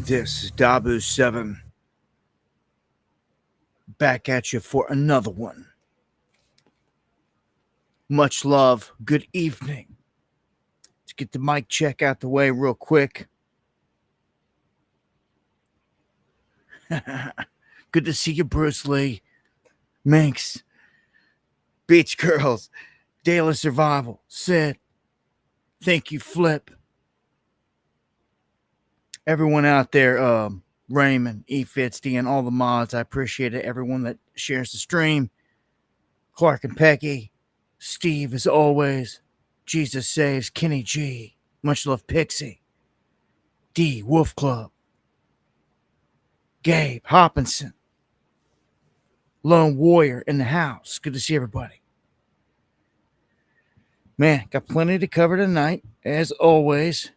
This is Dabu7 back at you for another one. Much love. Good evening. Let's get the mic check out the way real quick. Good to see you, Bruce Lee. Minx. Beach Girls. Daily Survival. Sid. Thank you, Flip. Everyone out there, Raymond, E50, and all the mods, I appreciate it. Everyone that shares the stream. Clark and Pecky. Steve, as always. Jesus Saves. Kenny G. Much love, Pixie. D. Wolf Club. Gabe Hopkinson. Lone Warrior in the house. Good to see everybody. Man, got plenty to cover tonight, as always.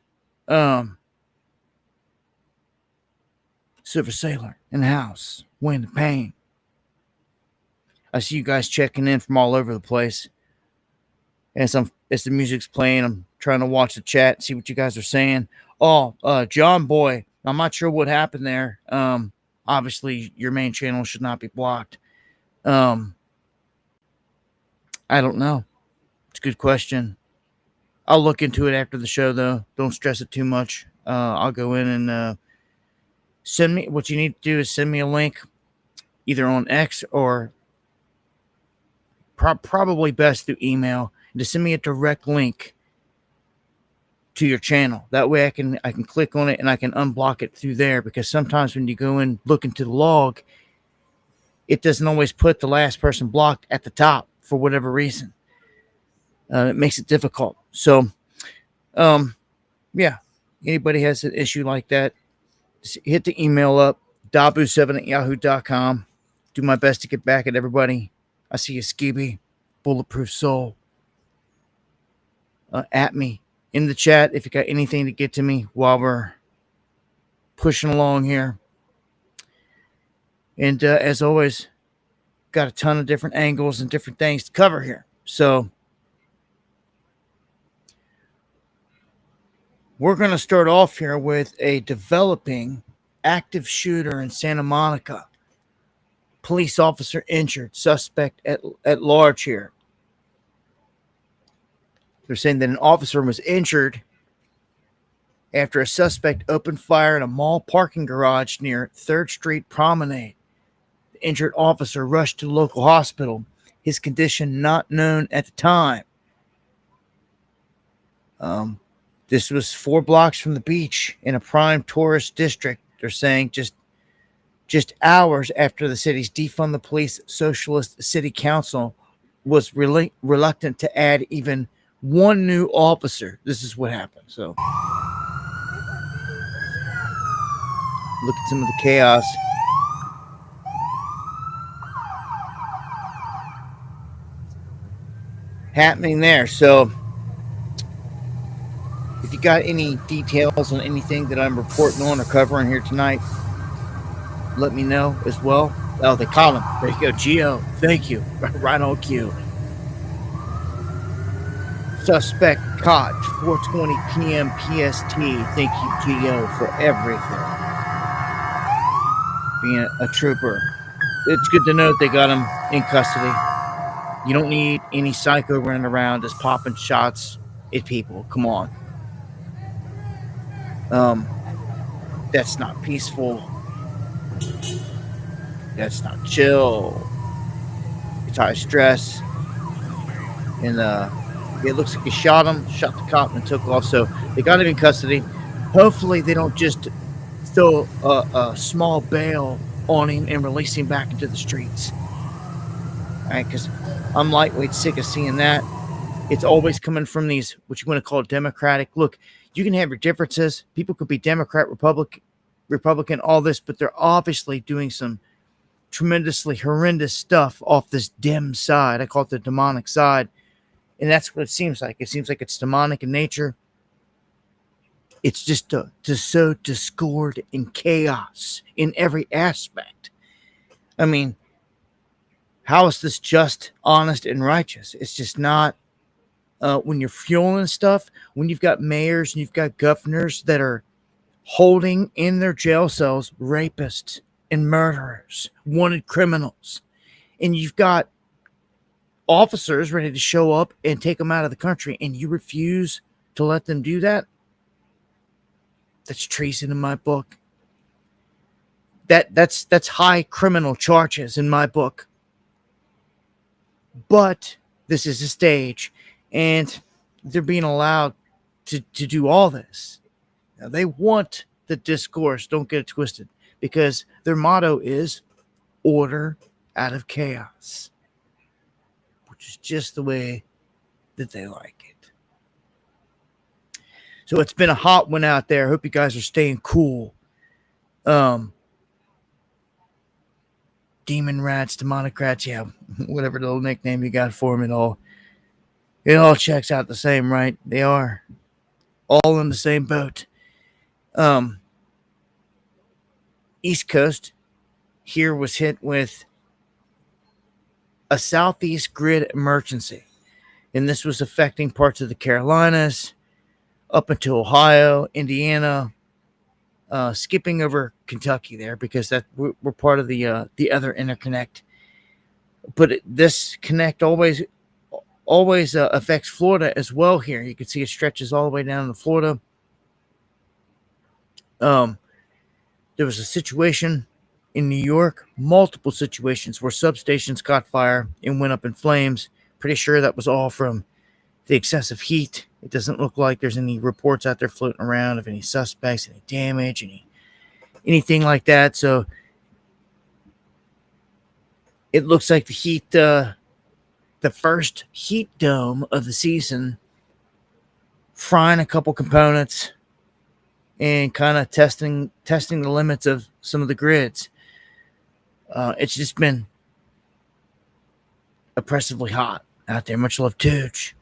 Silver Sailor in the house. Wayne the Pain. I see you guys checking in from all over the place. As the music's playing, I'm trying to watch the chat, see what you guys are saying. Oh, John Boy, I'm not sure what happened there. Obviously, your main channel should not be blocked. I don't know. It's a good question. I'll look into it after the show, though. Don't stress it too much. I'll go in and send me. What you need to do is send me a link, either on X or probably best through email. To send me a direct link to your channel. That way I can click on it and I can unblock it through there, because sometimes when you go and look into the log, it doesn't always put the last person blocked at the top for whatever reason. It makes it difficult. So, yeah, anybody has an issue like that, just hit the email up, dabu7@yahoo.com. Do my best to get back at everybody. I see you, Skibby, Bulletproof Soul. At me in the chat if you got anything to get to me while we're pushing along here. And as always, got a ton of different angles and different things to cover here. So we're going to start off here with a developing active shooter in Santa Monica. Police officer injured, suspect at large here. They're saying that an officer was injured after a suspect opened fire in a mall parking garage near 3rd Street Promenade. The injured officer rushed to the local hospital. His condition not known at the time. This was 4 blocks from the beach in a prime tourist district. They're saying just hours after the city's defund the police socialist city council was reluctant to add even one new officer. This is what happened. So look at some of the chaos. Happening there. So if you got any details on anything that I'm reporting on or covering here tonight, let me know as well. Oh, they call him. There you go, Gio. Thank you. Right on cue. Suspect caught 4:20 p.m. PST. Thank you, Gio, for everything. Being a trooper. It's good to know that they got him in custody. You don't need any psycho running around just popping shots at people. Come on. That's not peaceful. That's not chill. It's high stress. And it looks like he shot him, shot the cop, and took off. So they got him in custody. Hopefully they don't just throw a small bail on him and release him back into the streets. All right, because I'm lightweight sick of seeing that. It's always coming from these, what you want to call Democratic. Look, you can have your differences. People could be Democrat, Republican, all this, but they're obviously doing some tremendously horrendous stuff off this dim side. I call it the demonic side. And that's what it seems like. It seems like it's demonic in nature. It's just to sow discord and chaos in every aspect. I mean, how is this just, honest, and righteous? It's just not. When you're fueling stuff, when you've got mayors and you've got governors that are holding in their jail cells rapists and murderers, wanted criminals. And you've got officers ready to show up and take them out of the country, and you refuse to let them do that. That's treason in my book. That's high criminal charges in my book. But this is a stage, and they're being allowed to do all this. Now, they want the discourse, don't get it twisted, because their motto is order out of chaos, which is just the way that they like it. So it's been a hot one out there. I hope you guys are staying cool. Demon rats, demonic rats, yeah, whatever little nickname you got for them, it all checks out the same, right? They are all in the same boat. East Coast here was hit with a southeast grid emergency, and this was affecting parts of the Carolinas up into Ohio, Indiana, skipping over Kentucky there because that we're part of the other interconnect. But this connect always affects Florida as well. Here you can see it stretches all the way down to Florida. There was a situation in New York, multiple situations where substations caught fire and went up in flames. Pretty sure that was all from the excessive heat. It doesn't look like there's any reports out there floating around of any suspects, any damage, anything like that. So it looks like the heat, the first heat dome of the season, frying a couple components and kind of testing the limits of some of the grids. It's just been oppressively hot out there. Much love, Tooch.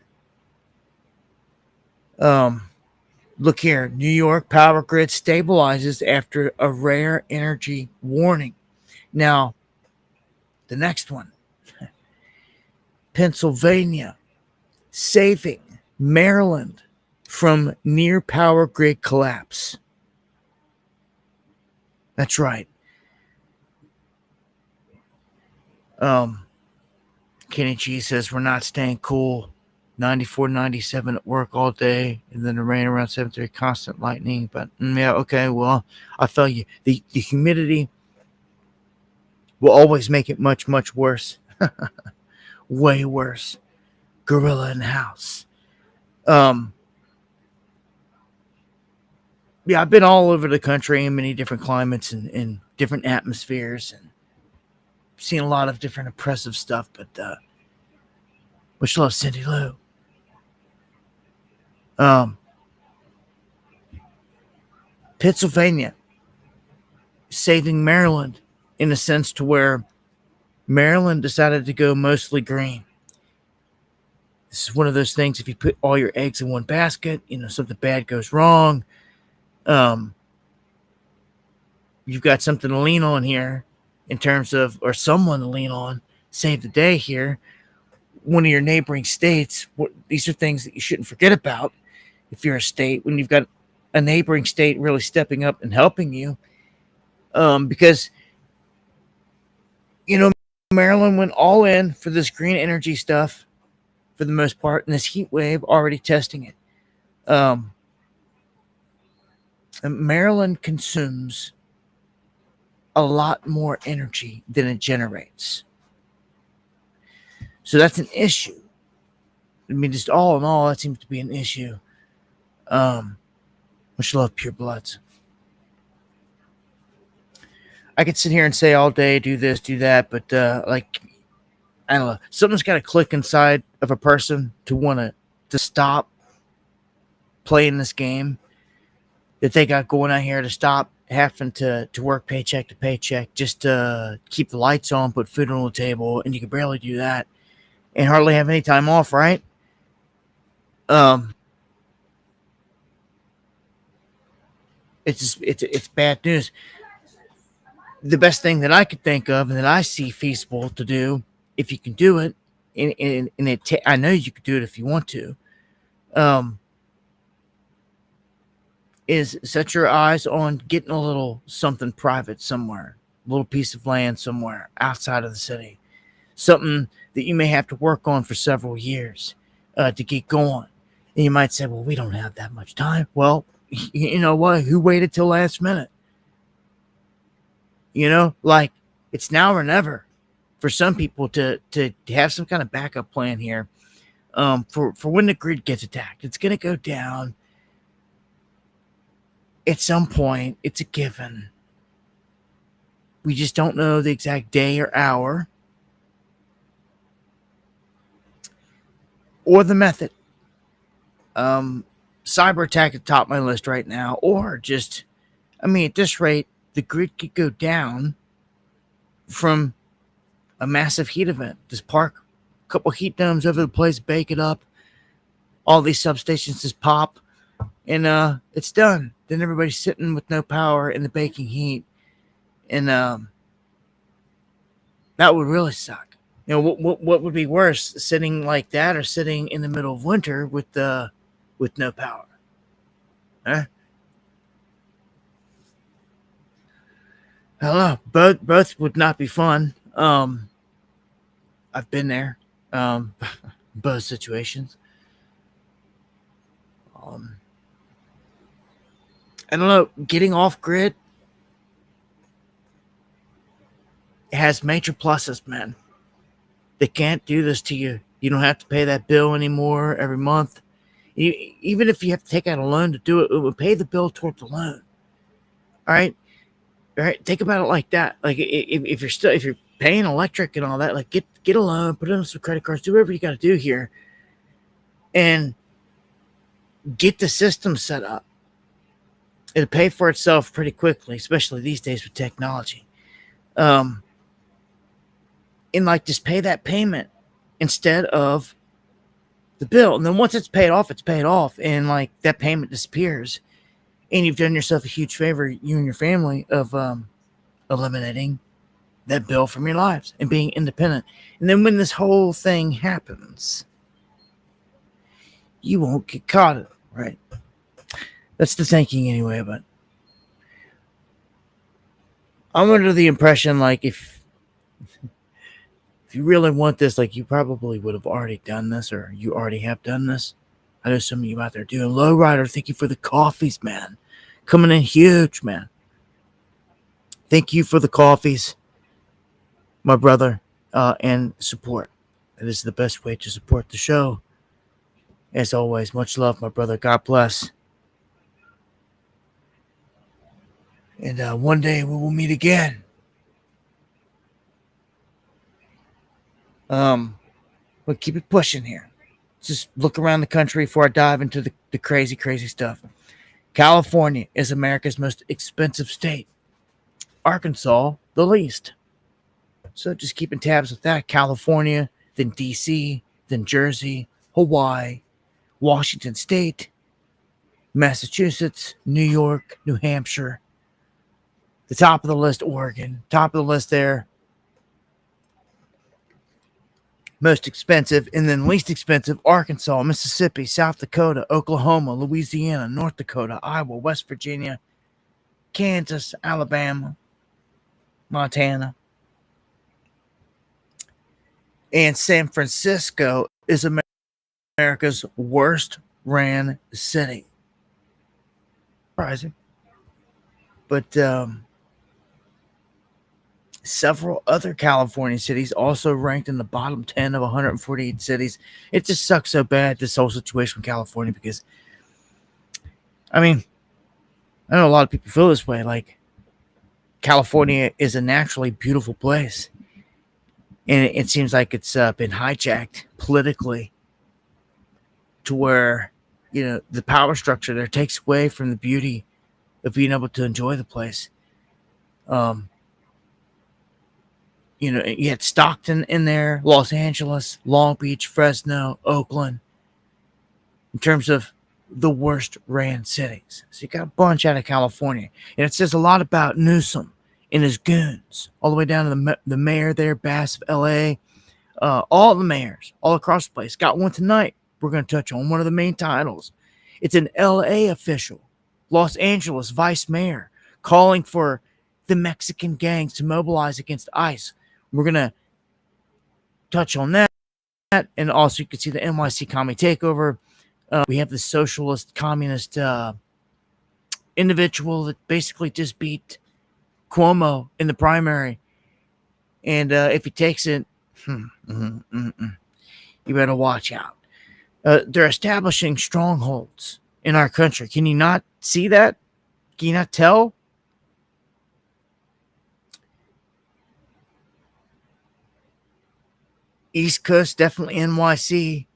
Look here, New York power grid stabilizes after a rare energy warning. Now, the next one, Pennsylvania saving Maryland from near power grid collapse. That's right. Kenny G says we're not staying cool. 94, 97 at work all day, and then the rain around 7:30, constant lightning. But yeah, okay, well, I feel you. The humidity will always make it much, much worse. Way worse. Gorilla in the house. Yeah, I've been all over the country in many different climates and different atmospheres, and seen a lot of different oppressive stuff, but much love, Cindy Lou. Pennsylvania saving Maryland in a sense to where Maryland decided to go mostly green. This is one of those things, if you put all your eggs in one basket, something bad goes wrong. You've got something to lean on here in terms of, or someone to lean on, save the day here. One of your neighboring states, these are things that you shouldn't forget about if you're a state, when you've got a neighboring state really stepping up and helping you. Because, Maryland went all in for this green energy stuff for the most part, and this heat wave already testing it. Maryland consumes a lot more energy than it generates. So that's an issue. I mean, just all in all, that seems to be an issue. Much love, Pure Bloods. I could sit here and say all day, do this, do that, but I don't know. Something's got to click inside of a person to want to stop playing this game that they got going on here, to stop having to work paycheck to paycheck just to keep the lights on, put food on the table, and you can barely do that and hardly have any time off, right? It's bad news. The best thing that I could think of and that I see feasible to do, if you can do it, I know you could do it if you want to, is set your eyes on getting a little something private somewhere, a little piece of land somewhere outside of the city, something that you may have to work on for several years to get going. And you might say, well, we don't have that much time. Well, you know what? Who waited till last minute? Like, it's now or never for some people to have some kind of backup plan here for when the grid gets attacked. It's going to go down at some point. It's a given. We just don't know the exact day or hour or the method. Cyber attack at the top of my list right now, or just, at this rate, the grid could go down from a massive heat event. Just park a couple heat domes over the place, bake it up. All these substations just pop, and it's done. Then everybody's sitting with no power in the baking heat, and that would really suck. What would be worse, sitting like that or sitting in the middle of winter with no power? Huh? I don't know. Both would not be fun. I've been there. Both situations. I don't know. Getting off grid has major pluses, man. They can't do this to you. You don't have to pay that bill anymore every month. Even if you have to take out a loan to do it, it would pay the bill toward the loan. All right. Think about it like that. Like, if you're paying electric and all that, like, get a loan, put it on some credit cards, do whatever you got to do here, and get the system set up. It'll pay for itself pretty quickly, especially these days with technology. And like, just pay that payment instead of the bill. And then once it's paid off, and like, that payment disappears. And you've done yourself a huge favor, you and your family, of eliminating that bill from your lives and being independent. And then when this whole thing happens, you won't get caught in it, right? That's the thinking anyway. But I'm under the impression, like, if you really want this, like, you probably would have already done this, or you already have done this. I know some of you out there doing. Lowrider, thank you for the coffees, man. Coming in huge, man. Thank you for the coffees, my brother, and support. It is the best way to support the show. As always, much love, my brother. God bless. And one day we will meet again. But keep it pushing here. Just look around the country before I dive into the crazy, crazy stuff. California is America's most expensive state. Arkansas, the least. So just keeping tabs with that. California, then DC, then Jersey, Hawaii, Washington State, Massachusetts, New York, New Hampshire. The top of the list, Oregon. Top of the list there. Most expensive, and then least expensive, Arkansas, Mississippi, South Dakota, Oklahoma, Louisiana, North Dakota, Iowa, West Virginia, Kansas, Alabama, Montana. And San Francisco is America's worst ran city. Surprising. But several other California cities also ranked in the bottom 10 of 148 cities. It just sucks so bad, this whole situation with California, because, I know a lot of people feel this way. Like, California is a naturally beautiful place, and it seems like it's been hijacked politically to where, the power structure there takes away from the beauty of being able to enjoy the place. You had Stockton in there, Los Angeles, Long Beach, Fresno, Oakland, in terms of the worst ran cities. So you got a bunch out of California. And it says a lot about Newsom and his goons, all the way down to the mayor there, Bass of L.A., all the mayors, all across the place. Got one tonight we're going to touch on, one of the main titles. It's an L.A. official Los Angeles vice mayor calling for the Mexican gangs to mobilize against ICE. We're going to touch on that. And also, you can see the NYC Commy Takeover. We have the socialist, communist individual that basically just beat Cuomo in the primary. And if he takes it, you better watch out. They're establishing strongholds in our country. Can you not see that? Can you not tell? East Coast, definitely NYC.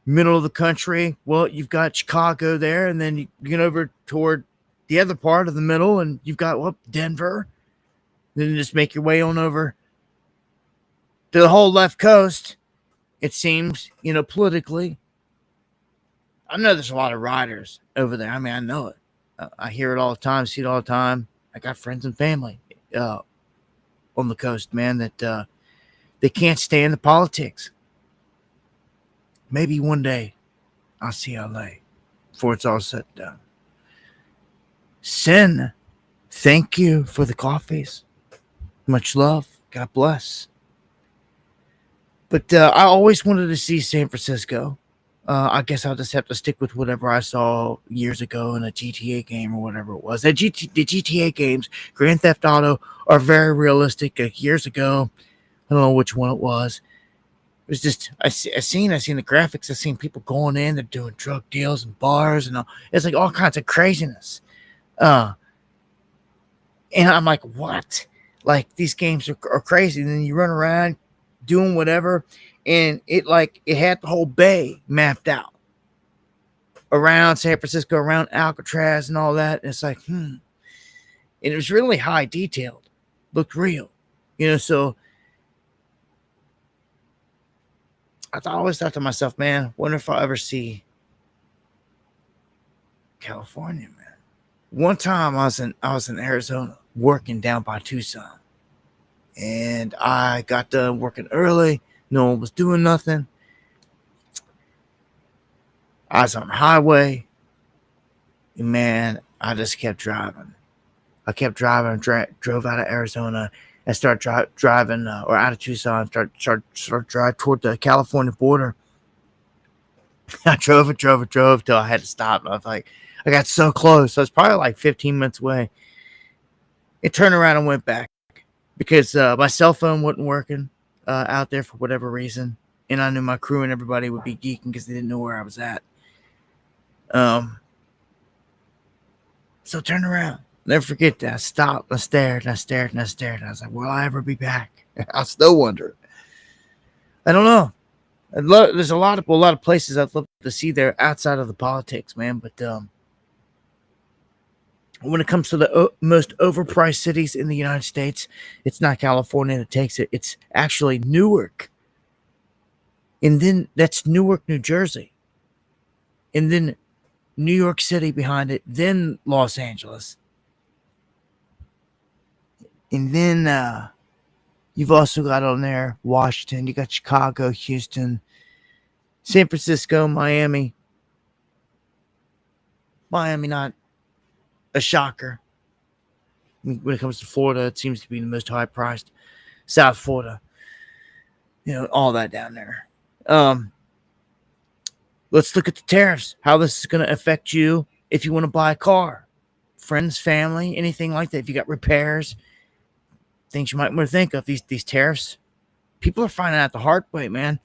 Middle of the country, well, you've got Chicago there, and then you get over toward the other part of the middle, and you've got Denver. Then you just make your way on over to the whole left coast. It seems, politically. I know there's a lot of riders over there. I mean, I know it. I hear it all the time, see it all the time. I got friends and family on the coast, man, that they can't stand the politics. Maybe one day I'll see LA before it's all said and done. Sin, thank you for the coffees. Much love. God bless. But I always wanted to see San Francisco. I guess I'll just have to stick with whatever I saw years ago in a GTA game or whatever it was. The GTA games, Grand Theft Auto, are very realistic. Years ago, I don't know which one it was. It was just, I seen the graphics. I seen people going in, they're doing drug deals and bars and all. It's like all kinds of craziness. And I'm like, what? Like, these games are crazy. And then you run around doing whatever, and it had the whole bay mapped out around San Francisco, around Alcatraz and all that. And it's like, And it was really high detailed, looked real, so I always thought to myself, man, wonder if I'll ever see California, man. One time I was in Arizona working down by Tucson, and I got done working early. No one was doing nothing. I was on the highway, and man, I just kept driving. I kept driving, drove out of Arizona, and started driving, or out of Tucson, start drive toward the California border. I drove till I had to stop. I was like, I got so close. I was probably like 15 minutes away. It turned around and went back because my cell phone wasn't working out there for whatever reason. And I knew my crew and everybody would be geeking because they didn't know where I was at. So turned around. Never forget that. I stopped. I stared. And I was like, will I ever be back? I still wonder. I don't know. There's a lot of places I'd love to see there outside of the politics, man. But when it comes to the most overpriced cities in the United States, it's not California that takes it. It's actually Newark. And then that's Newark, New Jersey. And then New York City behind it. Then Los Angeles. And then you've also got on there Washington. You got Chicago, Houston, San Francisco, Miami. Miami, not a shocker. When it comes to Florida, it seems to be the most high-priced. South Florida. All that down there. Let's look at the tariffs. How this is going to affect you if you want to buy a car. Friends, family, anything like that. If you got repairs, things you might want to think of. These tariffs. People are finding out the hard way, man.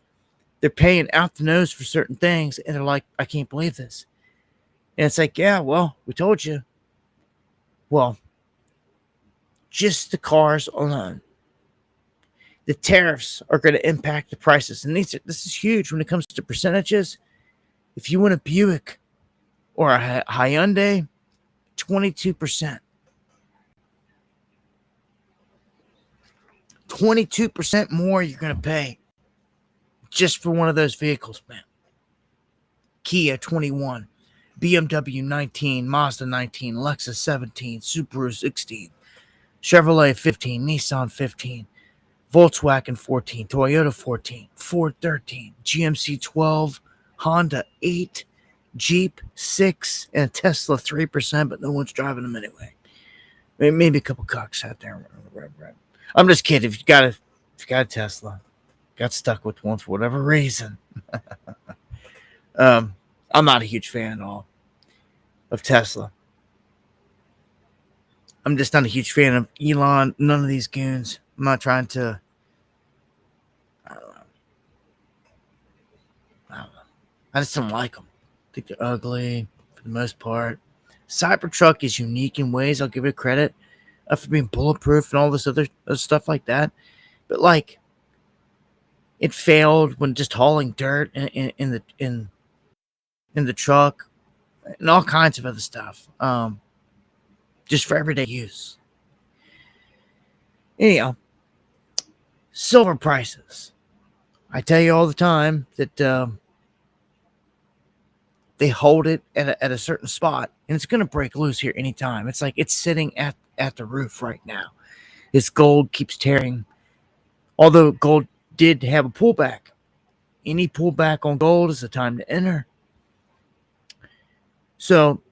They're paying out the nose for certain things, and they're like, I can't believe this. And it's like, yeah, well, we told you. Well, just the cars alone. The tariffs are going to impact the prices. And this is huge when it comes to percentages. If you want a Buick or a Hyundai, 22%. 22% more you're going to pay just for one of those vehicles, man. Kia 21, BMW 19, Mazda 19, Lexus 17, Subaru 16, Chevrolet 15, Nissan 15, Volkswagen 14, Toyota 14, Ford 13, GMC 12, Honda 8, Jeep 6%, and a Tesla 3%, but no one's driving them anyway. Maybe a couple cucks out there. I'm just kidding. If you got a Tesla, got stuck with one for whatever reason, I'm not a huge fan at all of Tesla. I'm just not a huge fan of Elon. None of these goons. I'm not trying to. I don't know. I just don't like them. I think they're ugly for the most part. Cybertruck is unique in ways. I'll give it credit for being bulletproof and all this other stuff like that. But like, it failed when just hauling dirt in the truck and all kinds of other stuff. Just for everyday use. Anyhow, silver prices. I tell you all the time that they hold it at a certain spot, and it's going to break loose here anytime. It's like it's sitting at the roof right now. This gold keeps tearing. Although gold did have a pullback. Any pullback on gold is the time to enter. So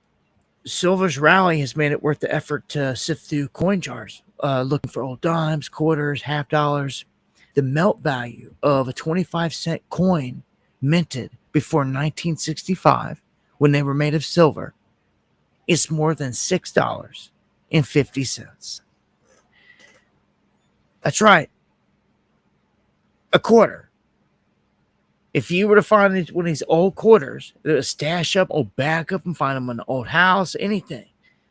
silver's rally has made it worth the effort to sift through coin jars, looking for old dimes, quarters, half dollars. The melt value of a 25-cent coin minted before 1965, when they were made of silver, is more than $6.50. That's right. A quarter. If you were to find one of these old quarters, stash up or back up and find them in an old house, anything.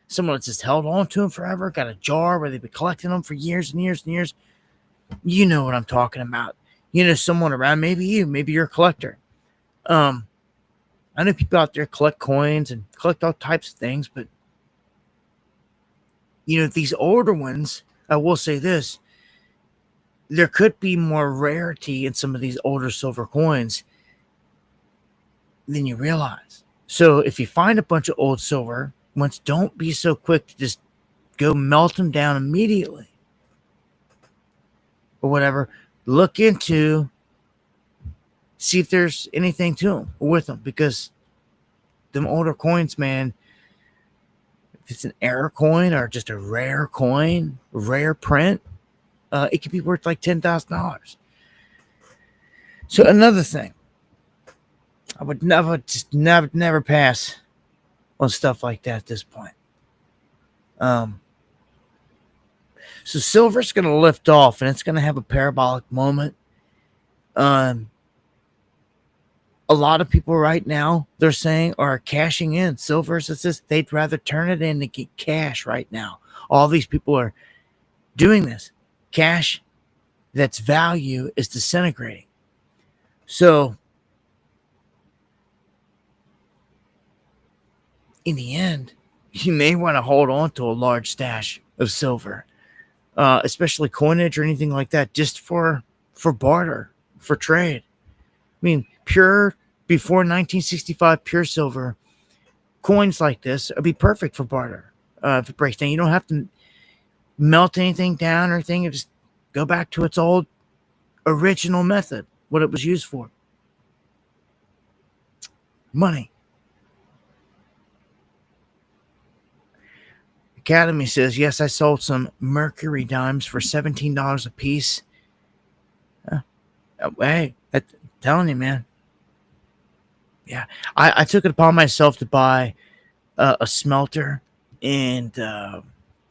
Someone that's just held on to them forever, got a jar where they've been collecting them for years and years and years. You know what I'm talking about. You know someone around, maybe you're a collector. I know people out there collect coins and collect all types of things, but these older ones, I will say this, there could be more rarity in some of these older silver coins than you realize. So if you find a bunch of old silver ones, don't be so quick to just go melt them down immediately or whatever. Look into, see if there's anything to them or with them, because them older coins, man, if it's an error coin or just a rare coin, rare print, it could be worth like $10,000. So another thing, I would never pass on stuff like that at this point. So silver's going to lift off, and it's going to have a parabolic moment. A lot of people right now, they're saying, are cashing in. Silver says this, they'd rather turn it in to get cash right now. All these people are doing this. Cash that's value is disintegrating. So in the end, you may want to hold on to a large stash of silver, especially coinage or anything like that, just for barter, for trade. I mean, pure, before 1965, pure silver coins like this would be perfect for barter. If it breaks down, you don't have to melt anything down or anything. You just go back to its old original method, what it was used for. Money. Academy says, yes, I sold some mercury dimes for $17 a piece. Hey, I'm telling you, man. Yeah, I took it upon myself to buy a smelter and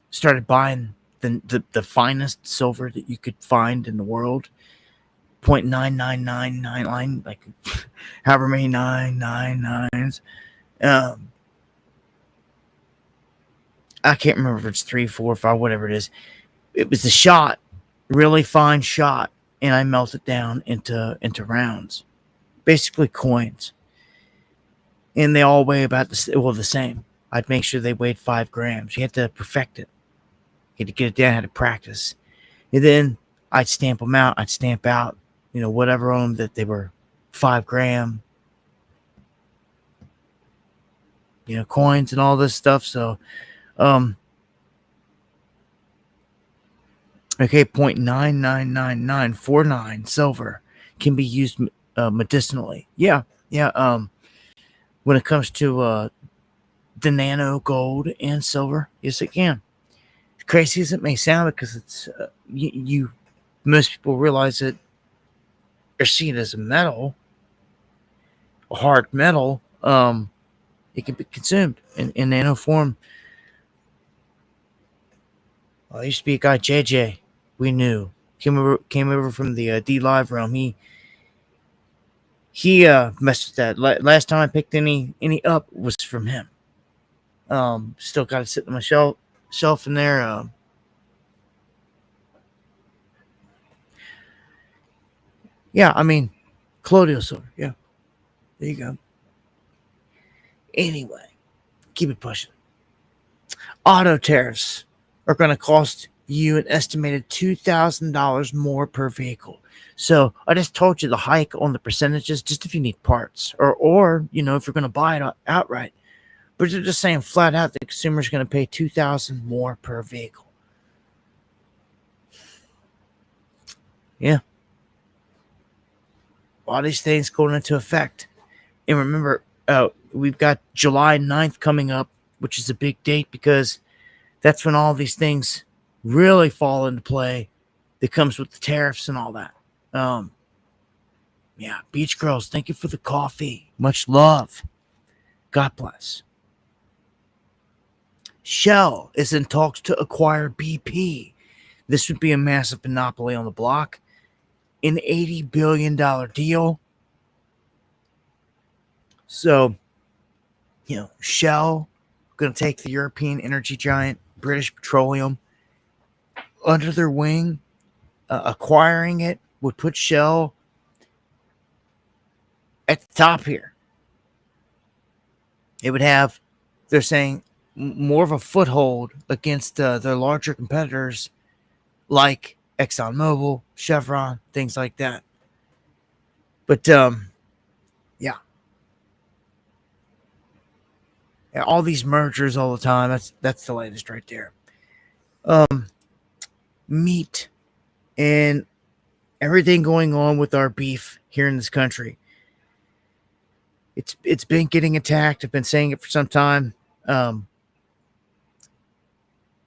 started buying the finest silver that you could find in the world. 0.9999, like however many 999s. I can't remember if it's 3, 4, 5, whatever it is. It was a shot, really fine shot, and I melt it down into rounds, basically coins. And they all weigh about the same. I'd make sure they weighed 5 grams. You had to perfect it. You had to get it down, had to practice. And then I'd stamp them out. I'd stamp out, whatever on them that they were 5 gram, coins and all this stuff. So, okay, 0.999949 silver can be used medicinally. Yeah. when it comes to the nano gold and silver. Yes, it can. As crazy as it may sound, because it's most people realize that they're seen as a metal, a hard metal. It can be consumed in nano form. There used to be a guy, JJ, we knew, came over from the D Live realm. He messed with that. Last time I picked any up was from him. Still got it sitting on my shelf in there. Yeah, I mean, colloidal silver. Yeah, there you go. Anyway, keep it pushing. Auto tariffs are going to cost you an estimated $2,000 more per vehicle. So I just told you the hike on the percentages, just if you need parts, or if you're going to buy it outright. But they're just saying flat out the consumer's going to pay $2,000 more per vehicle. Yeah. All these things going into effect. And remember, we've got July 9th coming up, which is a big date because that's when all these things really fall into play that comes with the tariffs and all that. Yeah, Beach Girls, thank you for the coffee. Much love. God bless. Shell is in talks to acquire BP. This would be a massive monopoly on the block. An $80 billion deal. So, Shell going to take the European energy giant British Petroleum under their wing. Acquiring it would put Shell at the top here. It would have, they're saying, more of a foothold against their larger competitors like ExxonMobil, Chevron, things like that. But yeah, all these mergers all the time. That's the latest right there. Meat and everything going on with our beef here in this country. It's been getting attacked. I've been saying it for some time.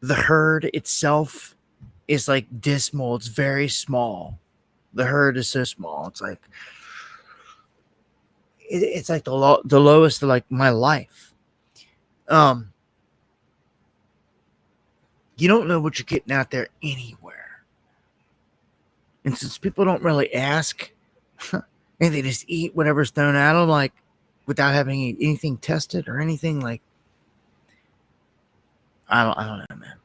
The herd itself is like dismal. It's very small. The herd is so small. It's like the lowest of like my life. You don't know what you're getting out there anywhere. And since people don't really ask, and they just eat whatever's thrown at them, like without having anything tested or anything, like I don't know, man.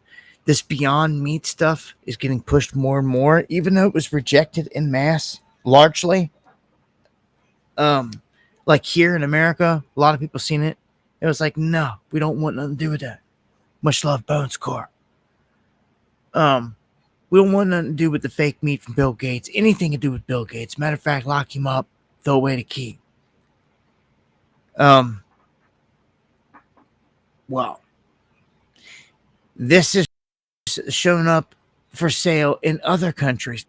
This Beyond Meat stuff is getting pushed more and more, even though it was rejected en masse, largely. Like here in America, a lot of people seen it. It was like, no, we don't want nothing to do with that. Much love, Bones Corp. We don't want nothing to do with the fake meat from Bill Gates. Anything to do with Bill Gates. Matter of fact, lock him up, throw away the key. Well, this is shown up for sale in other countries.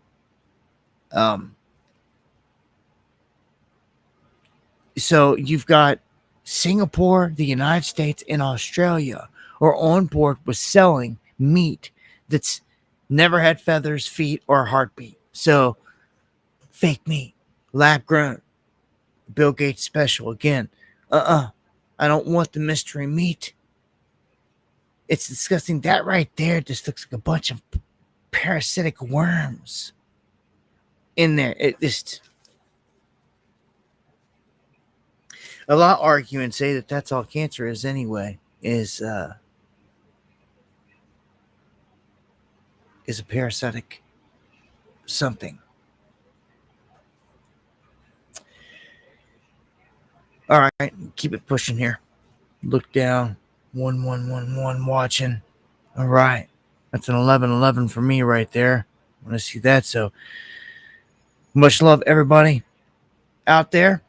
So you've got Singapore, the United States, and Australia are on board with selling meat that's never had feathers, feet, or heartbeat. So fake meat, lab grown, Bill Gates special again. I don't want the mystery meat. It's disgusting. That right there just looks like a bunch of parasitic worms in there. It just, a lot argue and say that that's all cancer is anyway, is a parasitic something. All right, keep it pushing here. Look down. 1111 watching. All right. That's an 1111 for me right there. I want to see that. So much love, everybody out there.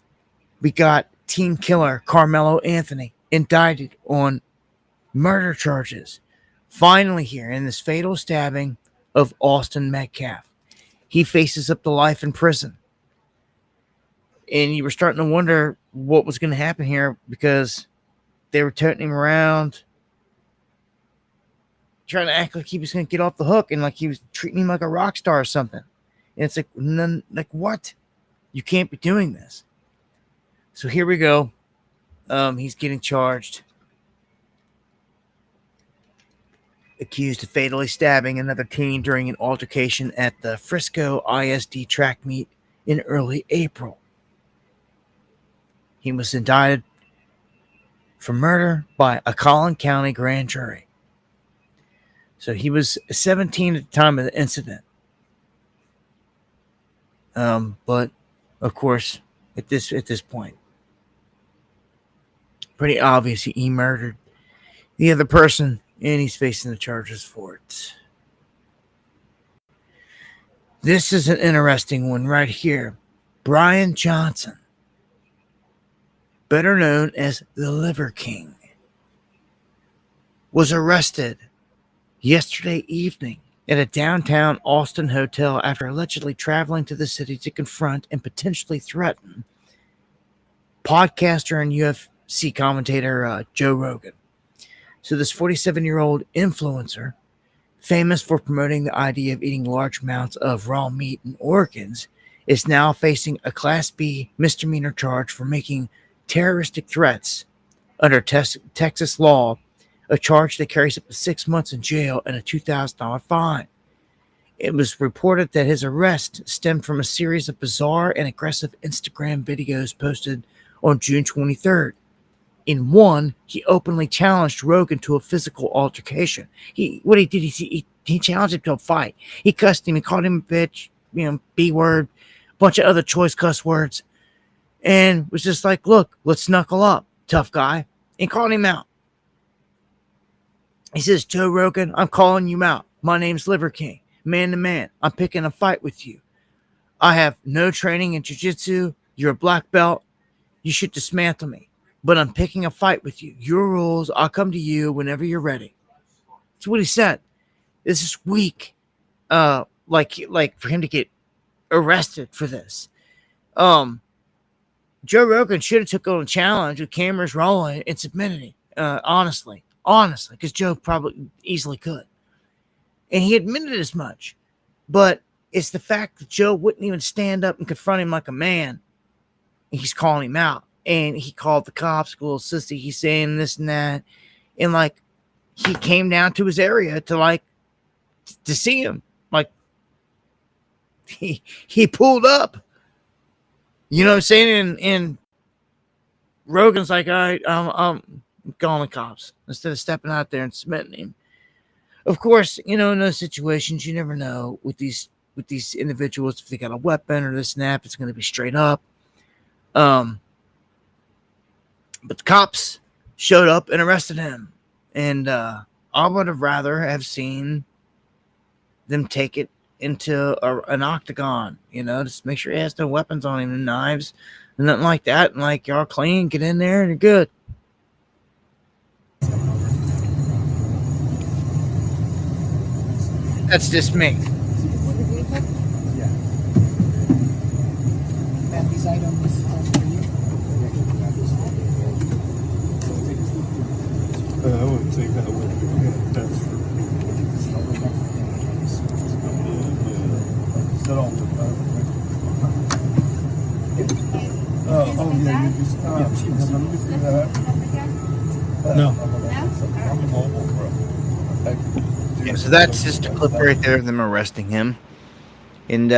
We got teen killer Carmelo Anthony indicted on murder charges. Finally here in this fatal stabbing of Austin Metcalf. He faces up to life in prison. And you were starting to wonder what was going to happen here, because they were toting him around, trying to act like he was going to get off the hook and like he was treating him like a rock star or something. And it's like, none, like what? You can't be doing this. So here we go. He's getting charged, accused of fatally stabbing another teen during an altercation at the Frisco ISD track meet in early April. He was indicted for murder by a Collin County grand jury. So he was 17 at the time of the incident. But of course, at this point, pretty obvious he murdered the other person, and he's facing the charges for it. This is an interesting one right here. Brian Johnson, better known as the Liver King, was arrested yesterday evening at a downtown Austin hotel after allegedly traveling to the city to confront and potentially threaten podcaster and UFC commentator Joe Rogan. So this 47-year-old influencer, famous for promoting the idea of eating large amounts of raw meat and organs, is now facing a Class B misdemeanor charge for making terroristic threats under Texas law, a charge that carries up to 6 months in jail and a $2,000 fine. It was reported that his arrest stemmed from a series of bizarre and aggressive Instagram videos posted on June 23rd. In one, he openly challenged Rogan to a physical altercation. He challenged him to a fight. He cussed him. He called him a bitch, B-word, a bunch of other choice cuss words, and was just like, look, let's knuckle up, tough guy, and called him out. He says, Joe Rogan, I'm calling you out. My name's Liver King, man to man. I'm picking a fight with you. I have no training in jiu-jitsu. You're a black belt. You should dismantle me. But I'm picking a fight with you. Your rules, I'll come to you whenever you're ready. That's what he said. This is weak. Like for him to get arrested for this. Joe Rogan should have took on a challenge with cameras rolling and submitted it. Honestly, because Joe probably easily could. And he admitted as much. But it's the fact that Joe wouldn't even stand up and confront him like a man. He's calling him out. And he called the cops a little sissy. He's saying this and that. And, like, he came down to his area to see him. Like, he pulled up. You know what I'm saying? And Rogan's like, all right, I'm calling the cops instead of stepping out there and submitting him. Of course, in those situations, you never know with these individuals if they got a weapon or this and that. It's going to be straight up. But the cops showed up and arrested him. And I would have rather have seen them take it into an octagon, just make sure he has no weapons on him and knives and nothing like that. And like, y'all clean, get in there and you're good. That's just me. Yeah. And these items for you? I wouldn't take that one. That's for set off the yeah, you just let me see that. No. I'm mobile, bro. Yeah, so that's just a clip right there of them arresting him. And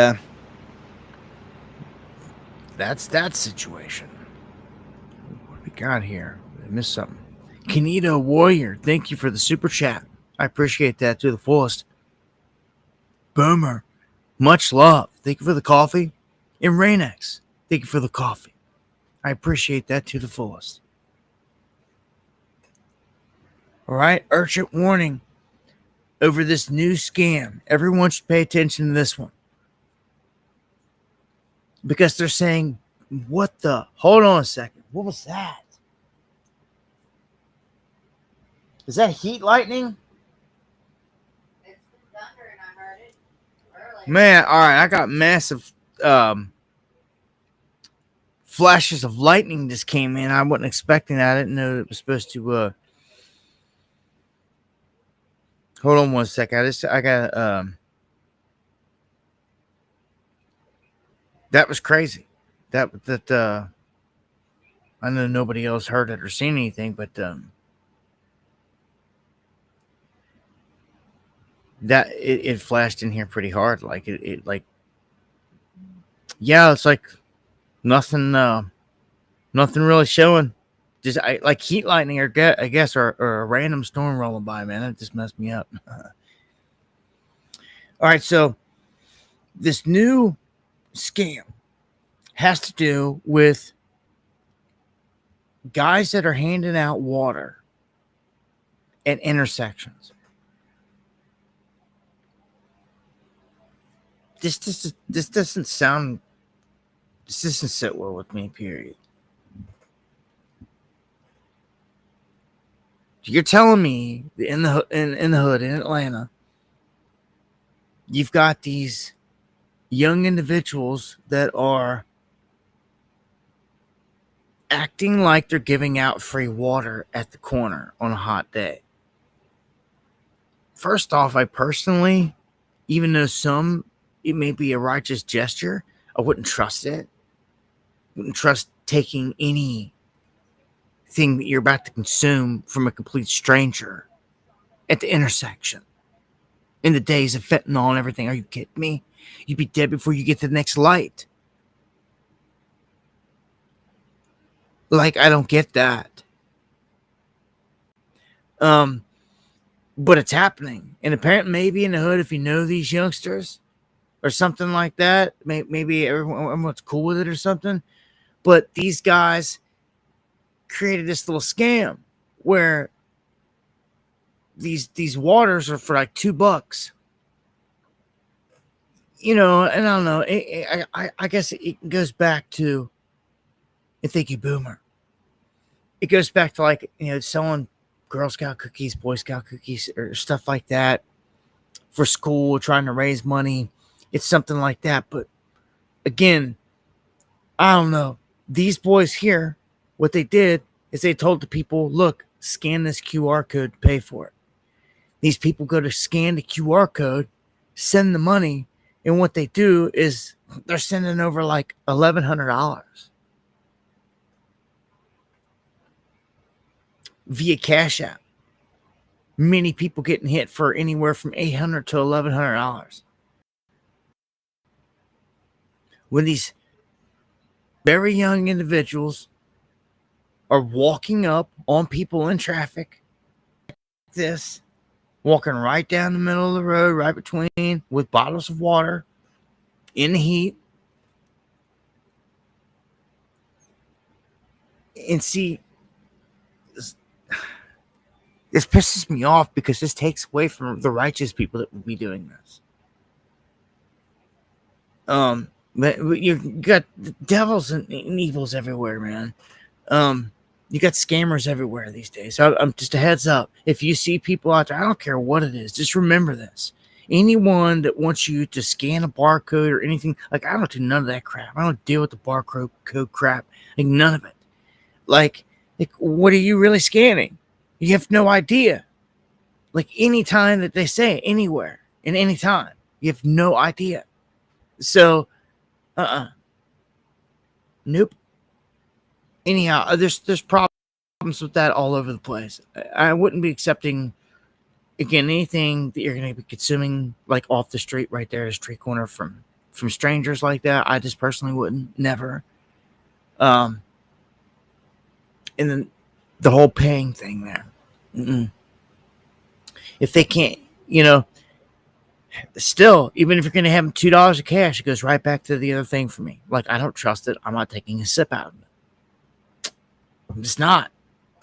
that's that situation. What do we got here? I missed something. Kanito Warrior, thank you for the super chat. I appreciate that to the fullest. Boomer, much love. Thank you for the coffee. And Rainex, thank you for the coffee. I appreciate that to the fullest. All right, urgent warning over this new scam. Everyone should pay attention to this one. Because they're saying, what the? Hold on a second. What was that? Is that heat lightning? It's been thunder and I heard it earlier. Man, all right. I got massive flashes of lightning just came in. I wasn't expecting that. I didn't know it was supposed to. Hold on one second. I got that was crazy. That I know nobody else heard it or seen anything, but that it flashed in here pretty hard. Like it like, yeah, it's like nothing really showing. Just like heat lightning, or I guess, or a random storm rolling by, man. That just messed me up. All right, so this new scam has to do with guys that are handing out water at intersections. This doesn't sit well with me, period. You're telling me in the hood in Atlanta, you've got these young individuals that are acting like they're giving out free water at the corner on a hot day. First off, I personally, even though it may be a righteous gesture, I wouldn't trust it. Wouldn't trust taking anything that you're about to consume from a complete stranger at the intersection. In the days of fentanyl and everything, are you kidding me? You'd be dead before you get to the next light. Like, I don't get that. But it's happening. And apparently, maybe in the hood, if you know these youngsters or something like that, maybe everyone's cool with it or something. But these guys created this little scam where these waters are for like $2. You know, and I don't know. I guess it goes back to, and thank you, Boomer. It goes back to, like, you know, selling Girl Scout cookies, Boy Scout cookies, or stuff like that for school, trying to raise money. It's something like that. But again, I don't know. These boys here, what they did is they told the people, look, scan this QR code to pay for it. These people go to scan the QR code, send the money, and what they do is they're sending over like $1,100 via Cash App. Many people getting hit for anywhere from $800 to $1,100. When these very young individuals are walking up on people in traffic, walking right down the middle of the road, right between, with bottles of water in the heat. And see, this pisses me off because this takes away from the righteous people that would be doing this. But you got devils and evils everywhere, man. You got scammers everywhere these days. So I'm just a heads up. If you see people out there, I don't care what it is, just remember this. Anyone that wants you to scan a barcode or anything, like, I don't do none of that crap. I don't deal with the barcode crap. Like, none of it. Like, what are you really scanning? You have no idea. Like, any time that they say anywhere and any time, you have no idea. So, nope. Anyhow, there's problems with that all over the place. I wouldn't be accepting, again, anything that you're going to be consuming, like, off the street right there, street corner, from strangers like that. I just personally wouldn't. Never. And then the whole paying thing there. If they can't, you know, still, even if you're going to have $2 of cash, it goes right back to the other thing for me. Like, I don't trust it. I'm not taking a sip out of it. I'm just not.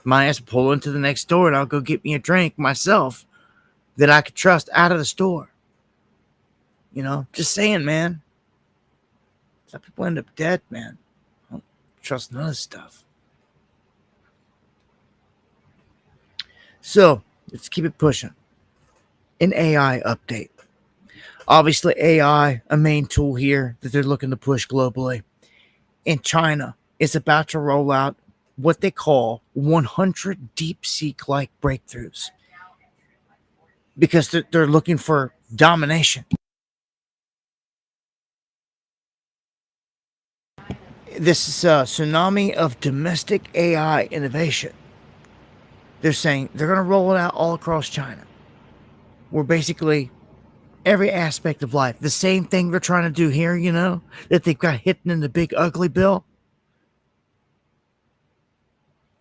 My ass will pull into the next store and I'll go get me a drink myself that I could trust out of the store. You know, just saying, man. Some people end up dead, man. I don't trust none of this stuff. So, let's keep it pushing. An AI update. Obviously, AI, a main tool here that they're looking to push globally. In China, is about to roll out what they call 100 DeepSeek-like breakthroughs because they're looking for domination. This is a tsunami of domestic AI innovation. They're saying they're going to roll it out all across China, where basically every aspect of life, the same thing they're trying to do here, that they've got hidden in the big ugly bill,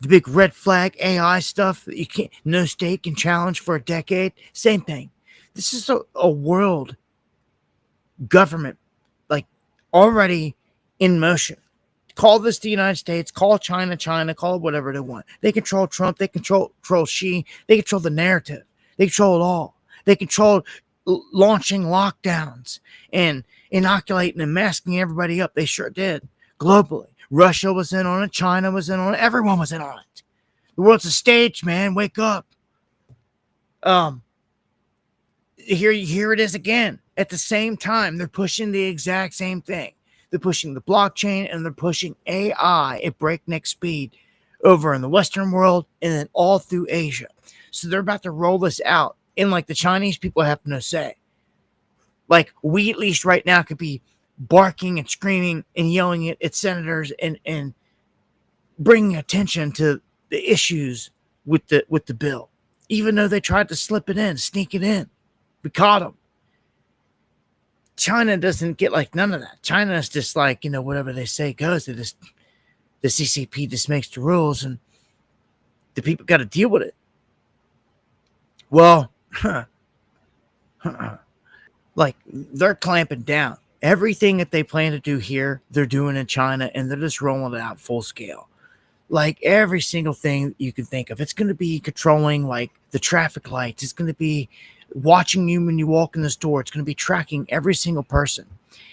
the big red flag AI stuff that no state can challenge for a decade. Same thing. This is a world government, like, already in motion. Call this the United States, call China, call it whatever they want. They control Trump, they control Xi, they control the narrative, they control it all. They control launching lockdowns and inoculating and masking everybody up. They sure did, globally. Russia was in on it, China was in on it, everyone was in on it. The world's a stage, man, wake up. Here it is again. At the same time, they're pushing the exact same thing. They're pushing the blockchain and they're pushing AI at breakneck speed over in the Western world and then all through Asia. So they're about to roll this out. And like the Chinese people have no say. Like we at least right now could be barking and screaming and yelling at senators and bringing attention to the issues with the bill. Even though they tried to slip it in, sneak it in. We caught them. China doesn't get like none of that. China is just like, whatever they say goes. The CCP just makes the rules and the people got to deal with it. Well, like they're clamping down. Everything that they plan to do here, they're doing in China and they're just rolling it out full scale. Like every single thing you can think of. It's going to be controlling like the traffic lights. It's going to be watching you when you walk in the store. It's going to be tracking every single person.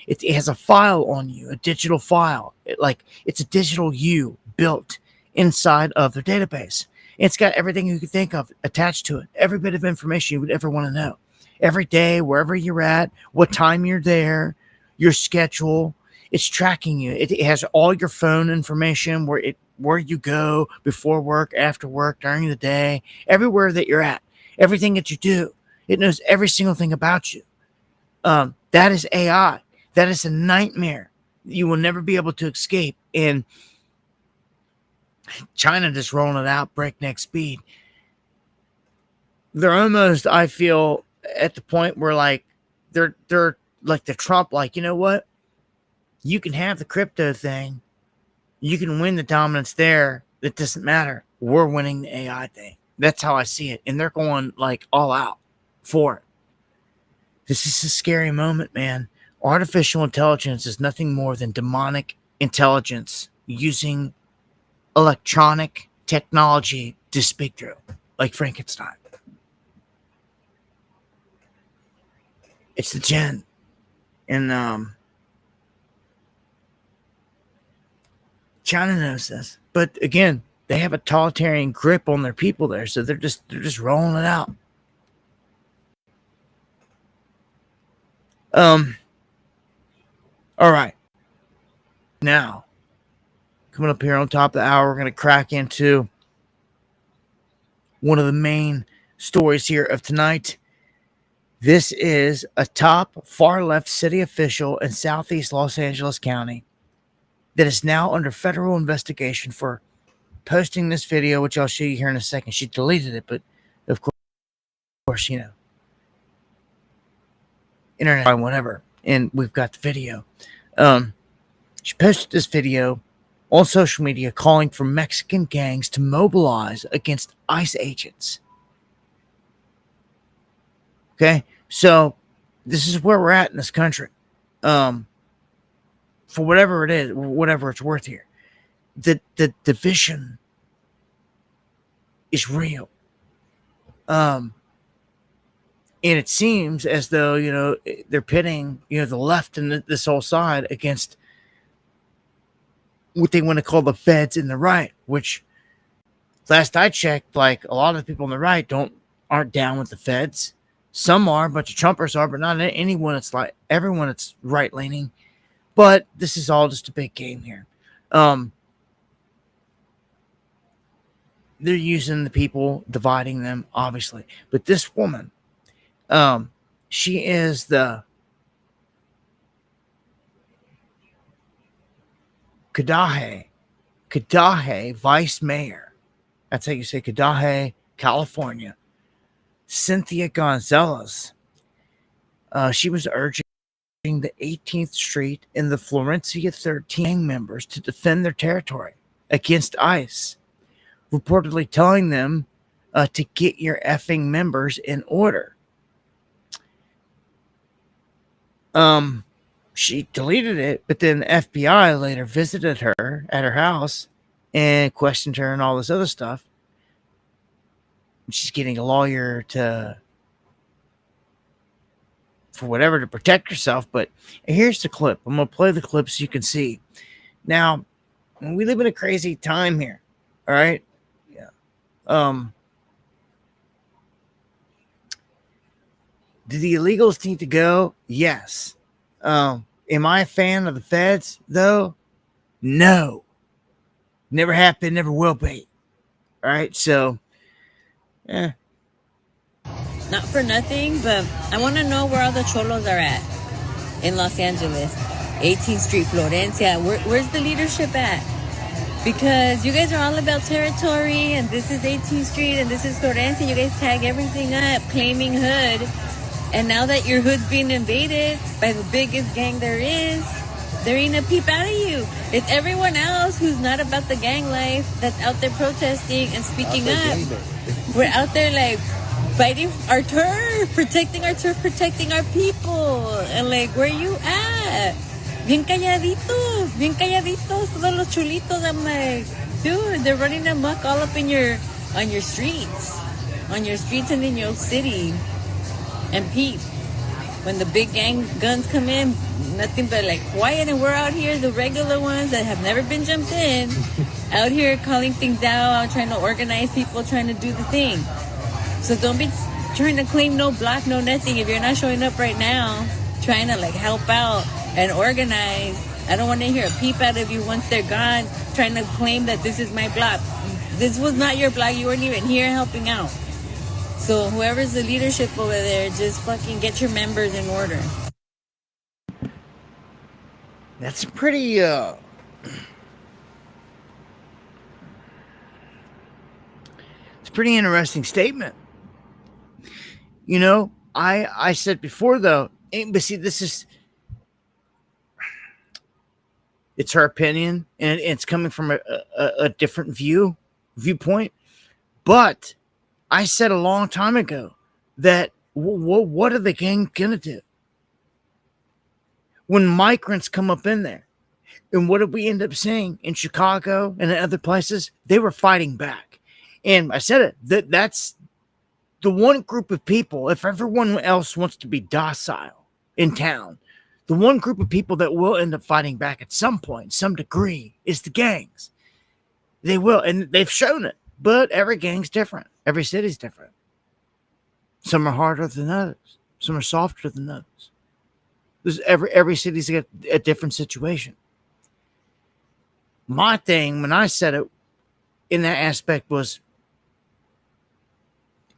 It has a file on you, a digital file. It's a digital you built inside of their database. It's got everything you can think of attached to it. Every bit of information you would ever want to know. Every day, wherever you're at, what time you're there, your schedule. It's tracking you. It has all your phone information, where you go before work, after work, during the day, everywhere that you're at, everything that you do. It knows every single thing about you. That is AI. That is a nightmare. You will never be able to escape. And China just rolling it out breakneck speed. They're almost, I feel, at the point where like they're like the Trump, like, you know what? You can have the crypto thing. You can win the dominance there. It doesn't matter. We're winning the AI thing. That's how I see it. And they're going like all out for it. This is a scary moment, man. Artificial intelligence is nothing more than demonic intelligence using electronic technology to speak through, like Frankenstein. It's the gen. And China knows this. But again, they have a totalitarian grip on their people there, so they're just rolling it out. All right. Now, coming up here on top of the hour, we're going to crack into one of the main stories here of tonight. This is a top far-left city official in southeast Los Angeles County that is now under federal investigation for posting this video, which I'll show you here in a second. She deleted it, but of course, internet and whatever. And we've got the video. She posted this video on social media calling for Mexican gangs to mobilize against ICE agents. Okay, so this is where we're at in this country. For whatever it is, whatever it's worth here, the division is real. And it seems as though, they're pitting, the left and this whole side against what they want to call the feds and the right, which last I checked, like a lot of the people on the right aren't down with the feds. Some are, a bunch of Trumpers are, but not anyone. It's like everyone that's right leaning. But this is all just a big game here. they're using the people, dividing them, obviously. But this woman, she is the Cudahy vice mayor. That's how you say Cudahy, California. Cynthia Gonzalez. She was urging the 18th Street and the Florencia 13 gang members to defend their territory against ICE, reportedly telling them to get your effing members in order. She deleted it, but then the FBI later visited her at her house and questioned her and all this other stuff. She's getting a lawyer for whatever to protect herself. But here's the clip. I'm going to play the clip so you can see. Now, we live in a crazy time here. All right. Yeah. Do the illegals need to go? Yes. Am I a fan of the feds, though? No. Never have been, never will be. All right. So, Not for nothing, but I want to know where all the cholos are at in Los Angeles. 18th Street, Florencia. Where's the leadership at? Because you guys are all about territory, and this is 18th Street, and this is Florencia. You guys tag everything up, claiming hood. And now that your hood's being invaded by the biggest gang there is, there ain't a peep out of you. It's everyone else who's not about the gang life that's out there protesting and speaking up. We're out there like fighting our turf, protecting our turf, protecting our people. And like, where you at? Bien calladitos, todos los chulitos. I'm like, dude, they're running amok all up on your streets and in your city. And Pete, when the big gang guns come in, nothing but like quiet, and we're out here, the regular ones that have never been jumped in, out here calling things out, trying to organize people, trying to do the thing. So don't be trying to claim no block, no nothing. If you're not showing up right now, trying to like help out and organize, I don't want to hear a peep out of you once they're gone, trying to claim that this is my block. This was not your block. You weren't even here helping out. So whoever's the leadership over there, just fucking get your members in order. that's pretty, it's a pretty interesting statement. You know, I said before, though, but see, it's her opinion, and it's coming from a different viewpoint. But I said a long time ago that what are the gang gonna do when migrants come up in there? And what did we end up seeing in Chicago and in other places? They were fighting back. And I said it, that's the one group of people, if everyone else wants to be docile in town, the one group of people that will end up fighting back at some point, some degree, is the gangs. They will, and they've shown it. But every gang's different. Every city's different. Some are harder than others. Some are softer than others. Every city's got a different situation. My thing, when I said it in that aspect, was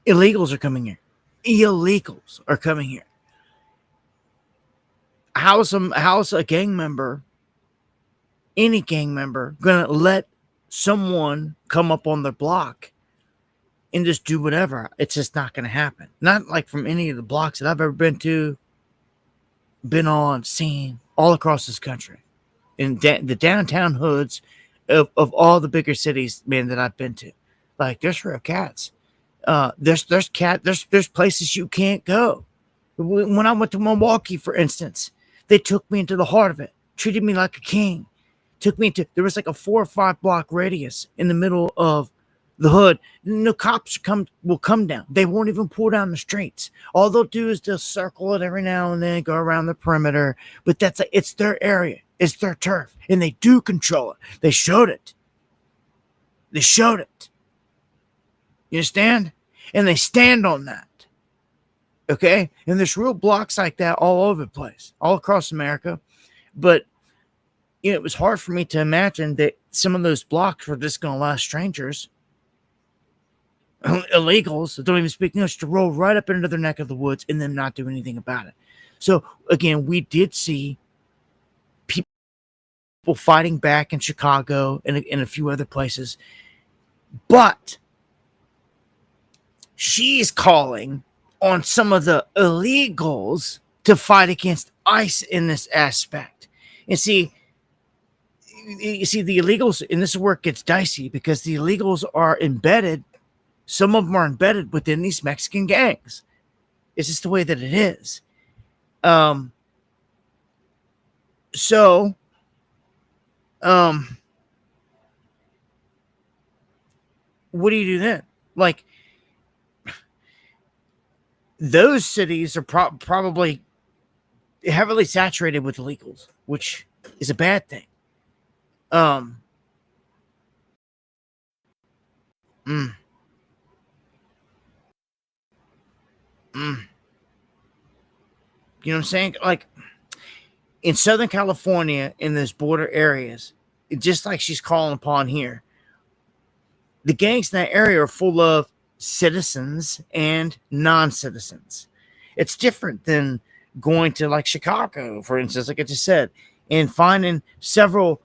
illegals are coming here. Illegals are coming here. How's a gang member, any gang member, gonna let someone come up on their block and just do whatever? It's just not going to happen. Not like from any of the blocks that I've ever been to, been on, seen all across this country. In the downtown hoods of all the bigger cities, man, that I've been to. Like, there's real cats. There's places you can't go. When I went to Milwaukee, for instance, they took me into the heart of it, treated me like a king. Took me to, there was like a 4 or 5 block radius in the middle of the hood. No cops will come down. They won't even pull down the streets. All they'll do is they'll circle it every now and then, go around the perimeter. But it's their area. It's their turf. And they do control it. They showed it. You understand? And they stand on that. Okay? And there's real blocks like that all over the place, all across America. But it was hard for me to imagine that some of those blocks were just going to allow strangers illegals that don't even speak English to roll right up into their neck of the woods and then not do anything about it. So again, we did see people fighting back in Chicago and in a few other places, but she's calling on some of the illegals to fight against ICE in this aspect. And you see the illegals, and this is where it gets dicey, because the illegals are embedded, some of them are embedded within these Mexican gangs. It's just the way that it is. What do you do then? Like, those cities are probably heavily saturated with illegals, which is a bad thing. You know what I'm saying? Like, in Southern California, in those border areas, just like she's calling upon here, the gangs in that area are full of citizens and non-citizens. It's different than going to like Chicago, for instance, like I just said, and finding several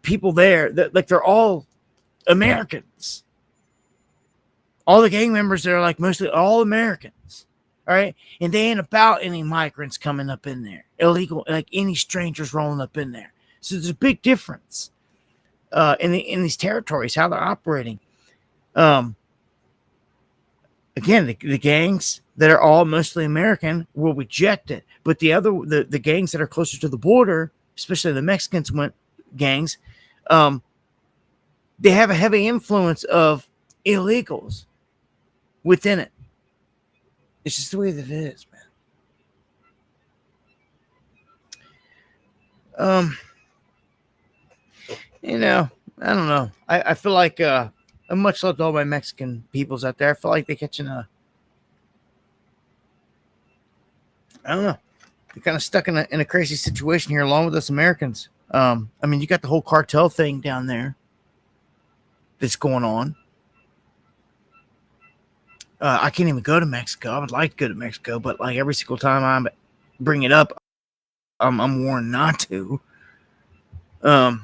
people there that like they're all Americans. All the gang members there are like mostly all Americans. All right. And they ain't about any migrants coming up in there. Illegal, like any strangers rolling up in there. So there's a big difference in these territories, how they're operating. Again, the gangs that are all mostly American will reject it. But the gangs that are closer to the border, especially the Mexicans gangs, they have a heavy influence of illegals within it. It's just the way that it is, man. You know, I don't know. I feel like I'm much love to all my Mexican peoples out there. I feel like they're catching I don't know. They're kind of stuck in a crazy situation here, along with us Americans. I mean, you got the whole cartel thing down there that's going on. I can't even go to Mexico. I would like to go to Mexico, but like every single time I bring it up, I'm warned not to. And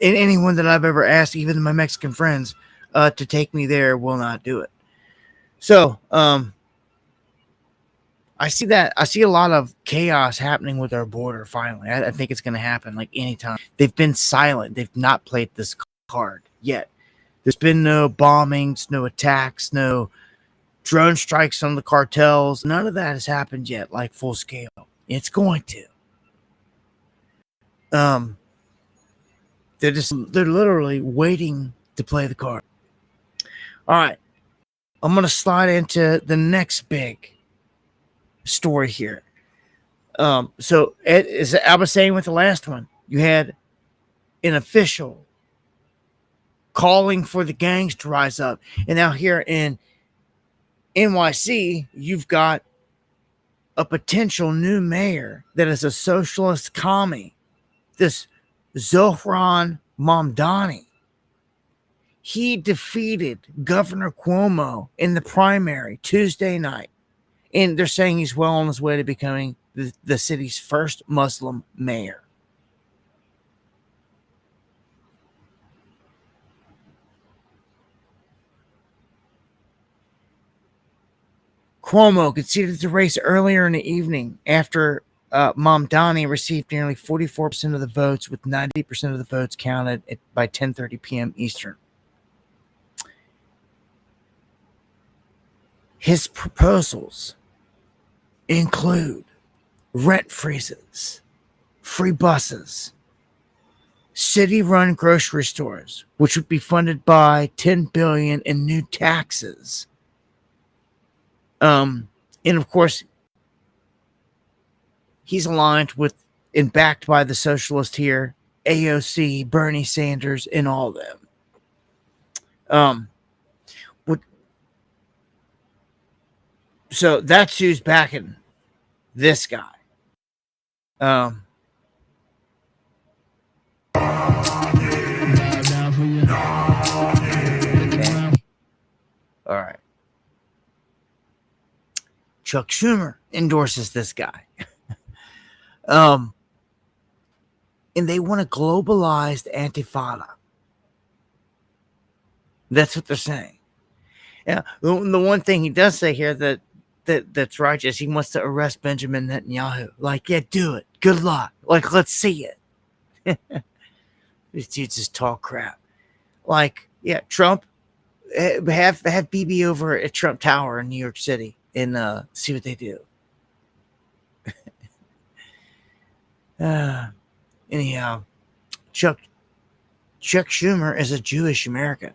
anyone that I've ever asked, even my Mexican friends, to take me there will not do it. So, I see that. I see a lot of chaos happening with our border. Finally, I think it's going to happen like anytime. They've been silent. They've not played this card yet. There's been no bombings, no attacks, no drone strikes on the cartels. None of that has happened yet, like full scale. It's going to. They're literally waiting to play the card. All right. I'm going to slide into the next big story here. So as I was saying with the last one, you had an official calling for the gangs to rise up. And now here in NYC, you've got a potential new mayor that is a socialist commie, this Zohran Mamdani. He defeated Governor Cuomo in the primary Tuesday night. And they're saying he's well on his way to becoming the city's first Muslim mayor. Cuomo conceded the race earlier in the evening after Mamdani received nearly 44% of the votes, with 90% of the votes counted by 10:30 p.m. Eastern. His proposals include rent freezes, free buses, city-run grocery stores, which would be funded by $10 billion in new taxes. And of course, he's aligned with and backed by the socialist here, AOC, Bernie Sanders, and all of them. So that's who's backing this guy. All right. Chuck Schumer endorses this guy. And they want a globalized antifada. That's what they're saying. Yeah. The one thing he does say here that's righteous, he wants to arrest Benjamin Netanyahu. Like, yeah, do it. Good luck. Like, let's see it. These dudes just talk crap. Like, yeah, Trump, have BB over at Trump Tower in New York City and see what they do. Anyhow, Chuck Schumer is a Jewish American,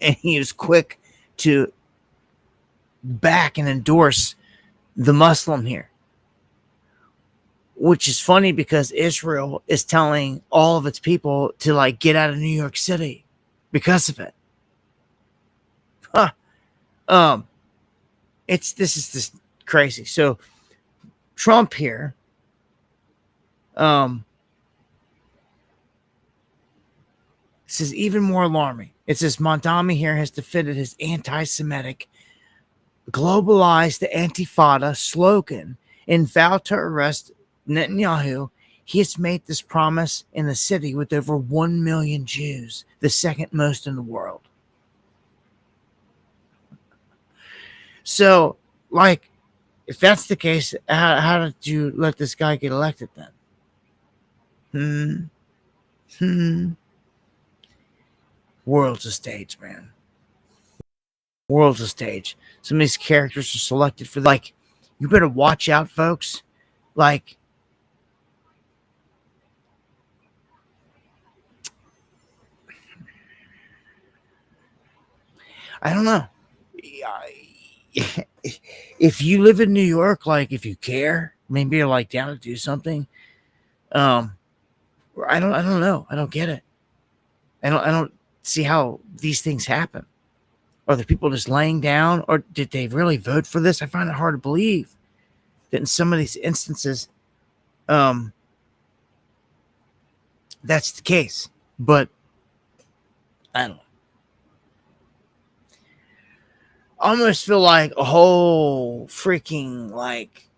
and he was quick to back and endorse the Muslim here, which is funny because Israel is telling all of its people to like get out of New York City because of it. This is just crazy. So Trump here, this is even more alarming. It says Mondami here has defended his anti-Semitic, globalized the Antifada slogan and vowed to arrest Netanyahu. He has made this promise in the city with over 1 million Jews, the second most in the world. So, like, if that's the case, how did you let this guy get elected then? World's a stage, man. World's a stage. Some of these characters are selected for, like, you better watch out, folks. Like, I don't know. If you live in New York, like, if you care, maybe you're like down to do something. I don't know. I don't get it. I don't see how these things happen. Are the people just laying down, or did they really vote for this? I find it hard to believe that in some of these instances, that's the case. But I don't know. I almost feel like a whole freaking like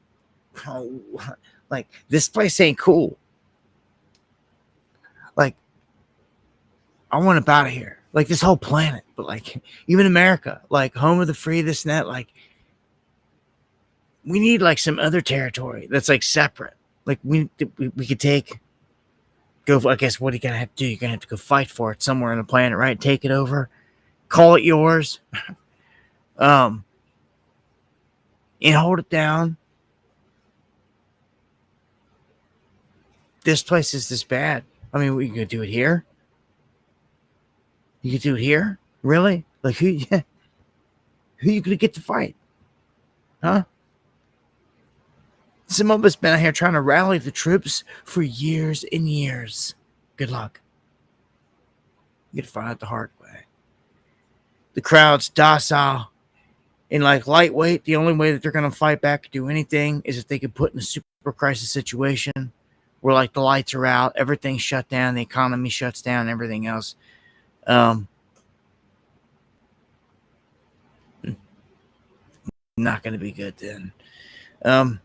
this place ain't cool. Like, I want up out of here. Like, this whole planet, but like even America, like home of the free, this and that. Like, we need like some other territory that's like separate. Like we could go. I guess what are you gonna have to do? You're gonna have to go fight for it somewhere on the planet, right? Take it over, call it yours. And hold it down. This place is this bad. I mean, we can do it here. You can do it here? Really? Like, who you gonna get to fight? Huh? Some of us been out here trying to rally the troops for years and years. Good luck. You gotta find out the hard way. The crowd's docile. And like lightweight, the only way that they're going to fight back or do anything is if they get put in a super crisis situation where like the lights are out, everything's shut down, the economy shuts down, everything else. Not going to be good then. All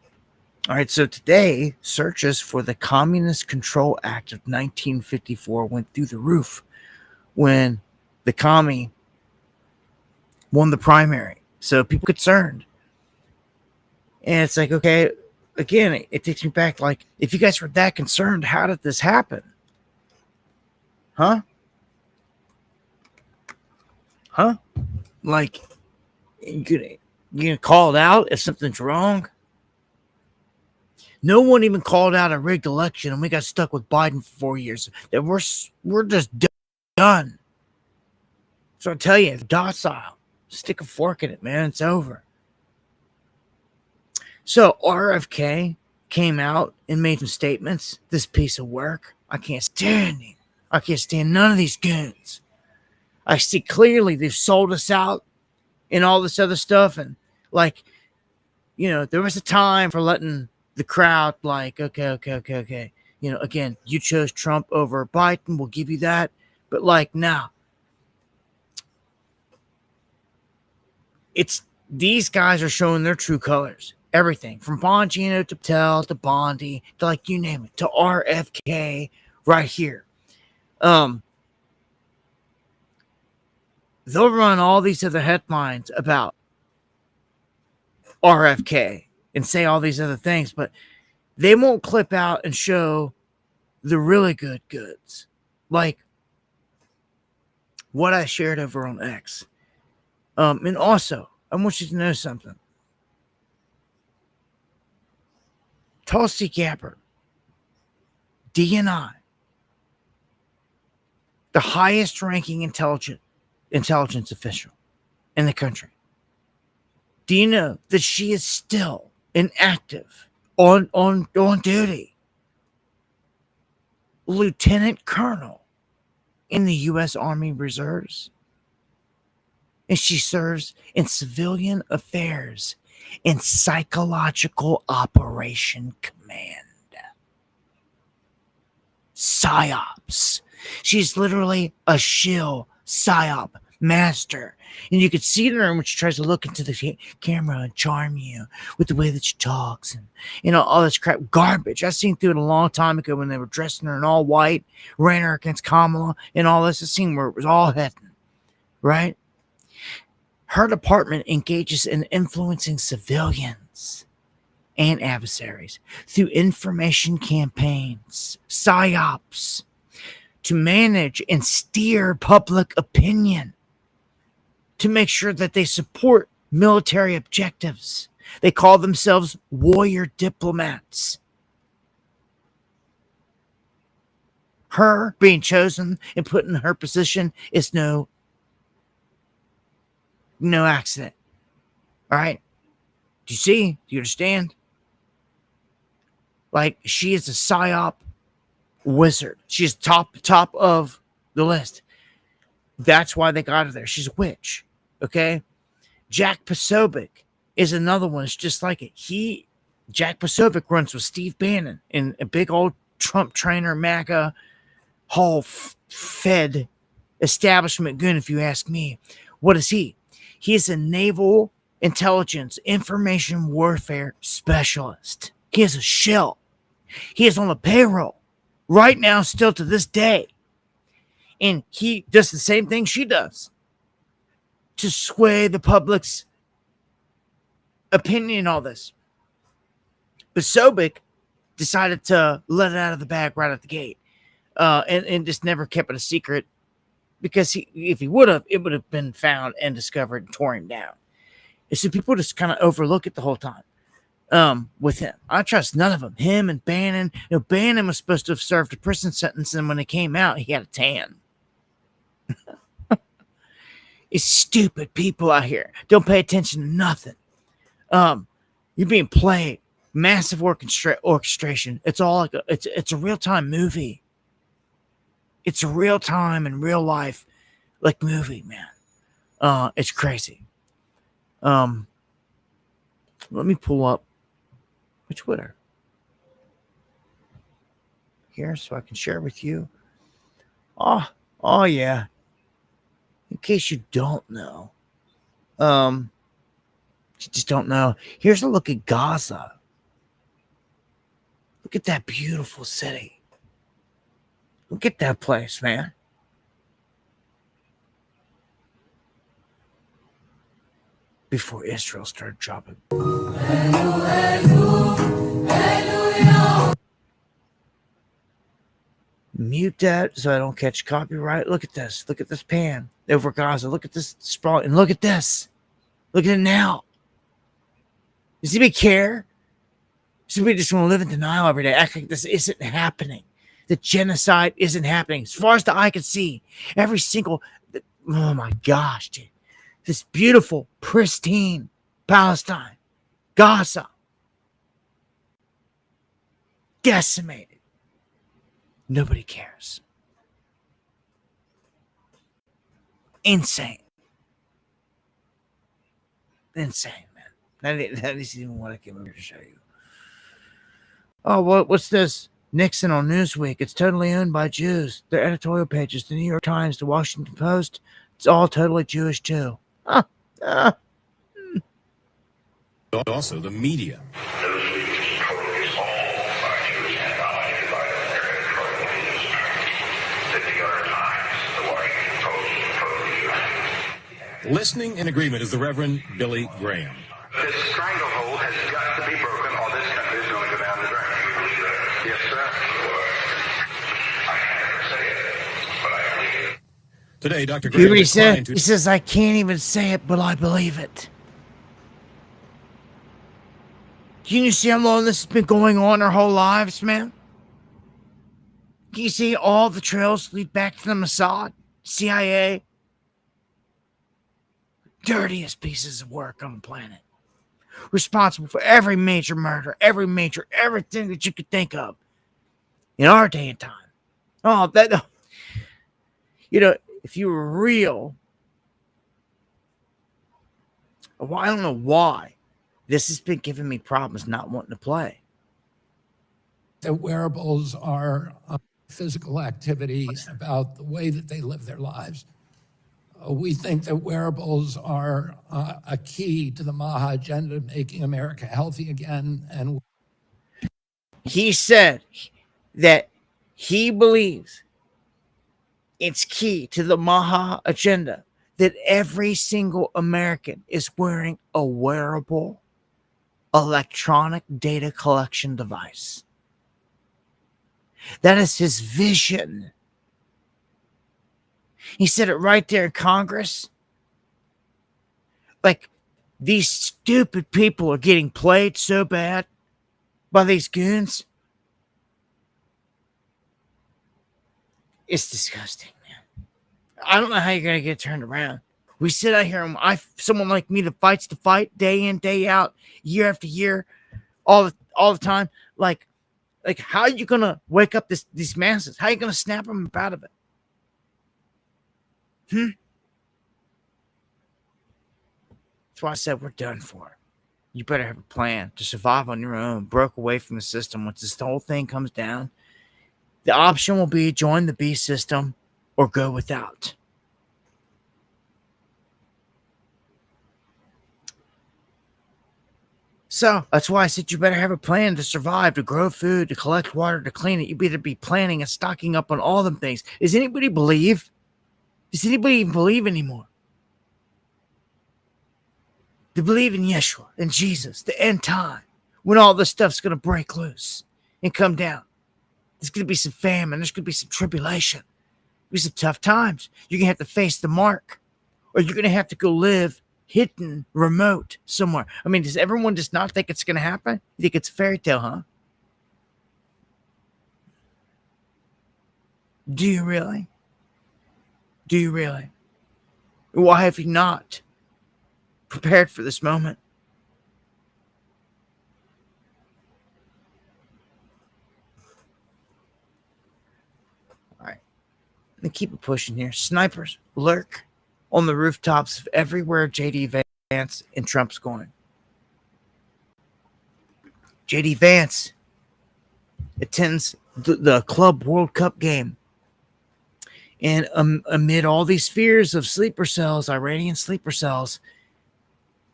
right, so today, searches for the Communist Control Act of 1954 went through the roof when the commie won the primary. So people concerned. And it's like, okay, again, it takes me back. Like, if you guys were that concerned, how did this happen? Huh? Like, you gonna call it out if something's wrong? No one even called out a rigged election, and we got stuck with Biden for 4 years. That we're just done. So I tell you, docile. Stick a fork in it, man. It's over. So RFK came out and made some statements. This piece of work, I can't stand him. I can't stand none of these goons. I see clearly they've sold us out and all this other stuff. And like, you know, there was a time for letting the crowd like, okay. You know, again, you chose Trump over Biden. We'll give you that. But like now, these guys are showing their true colors. Everything from Bongino to Patel to Bondi to like you name it to RFK right here. They'll run all these other headlines about RFK and say all these other things, but they won't clip out and show the really good goods. Like what I shared over on X. And also, I want you to know something. Tulsi Gabbard, DNI, the highest ranking intelligence official in the country. Do you know that she is still inactive on duty? Lieutenant Colonel in the U.S. Army Reserves. And she serves in civilian affairs in Psychological Operation Command. PSYOPs. She's literally a shill PSYOP master. And you can see it in her when she tries to look into the camera and charm you with the way that she talks and, you know, all this crap. Garbage. I seen through it a long time ago when they were dressing her in all white, ran her against Kamala and all this. I seen where it was all heading. Right? Her department engages in influencing civilians and adversaries through information campaigns, PSYOPs, to manage and steer public opinion, to make sure that they support military objectives. They call themselves warrior diplomats. Her being chosen and put in her position is no accident. All right? Do you see? Do you understand? Like, she is a PSYOP wizard. She's top of the list. That's why they got her there. She's a witch. Okay? Jack Posobiec is another one. It's just like it. Jack Posobiec runs with Steve Bannon in a big old Trump trainer, MAGA, Hall fed establishment goon, if you ask me. What is he? He is a naval intelligence information warfare specialist. He is a shill. He is on the payroll right now, still to this day. And he does the same thing she does to sway the public's opinion on all this. But Sobek decided to let it out of the bag right at the gate, and just never kept it a secret, because if he would have, it would have been found and discovered and tore him down. And so people just kind of overlook it the whole time. With him, I trust none of them. Him and Bannon. You know, Bannon was supposed to have served a prison sentence, and when it came out, he had a tan. It's stupid people out here. Don't pay attention to nothing. You're being played. Massive orchestration. It's all like it's a real-time movie. It's a real-time and real life like movie, man. It's crazy. Let me pull up my Twitter here so I can share with you. Oh yeah. In case you don't know, you just don't know. Here's a look at Gaza. Look at that beautiful city. Look at that place, man. Before Israel started dropping. Mute that so I don't catch copyright. Look at this. Look at this pan over Gaza. Look at this sprawl. And look at this. Look at it now. Does anybody care? Does anybody just want to live in denial every day? Act like this isn't happening. The genocide isn't happening. As far as the eye can see, every single... Oh my gosh, dude. This beautiful, pristine Palestine, Gaza, decimated. Nobody cares. Insane. Insane, man. That isn't even what I came over to show you. Oh, what's this? Nixon on Newsweek. It's totally owned by Jews. Their editorial pages, the New York Times, the Washington Post, it's all totally Jewish too. also the media. Listening in agreement is the Reverend Billy Graham. This stranglehold has got to be broken or this country is going to go down the drain. Yes, sir. I can't say it, but I believe it. Today, Dr. You hear Graham what he said? declined He to says, I can't even say it, but I believe it. Can you see how long this has been going on our whole lives, man? Can you see all the trails lead back to the Mossad, CIA? Dirtiest pieces of work on the planet. Responsible for every major murder, everything that you could think of in our day and time. Oh, that, you know, if you were real, well, I don't know why this has been giving me problems not wanting to play. That wearables are physical activity about the way that they live their lives. We think that wearables are a key to the Maha agenda, making America healthy again. And he said that he believes it's key to the Maha agenda that every single American is wearing a wearable electronic data collection device. That is his vision. He said it right there in Congress. Like, these stupid people are getting played so bad by these goons. It's disgusting, man. I don't know how you're going to get turned around. We sit out here and someone like me that fights the fight day in, day out, year after year, all the time. Like how are you going to wake up these masses? How are you going to snap them up out of it? That's why I said we're done for. You better have a plan to survive on your own, broke away from the system. Once this whole thing comes down, the option will be join the beast system or go without. So that's why I said you better have a plan to survive, to grow food, to collect water, to clean it. You better be planning and stocking up on all them things. Does anybody believe? Does anybody even believe anymore? They believe in Yeshua and Jesus, the end time, when all this stuff's going to break loose and come down. There's going to be some famine. There's going to be some tribulation. There's going to be some tough times. You're going to have to face the mark, or you're going to have to go live hidden, remote somewhere. I mean, does everyone just not think it's going to happen? You think it's a fairy tale, huh? Do you really? Do you really? Why have you not prepared for this moment? All right. Let me keep it pushing here. Snipers lurk on the rooftops of everywhere JD Vance and Trump's going. JD Vance attends the Club World Cup game. And amid all these fears of sleeper cells, Iranian sleeper cells,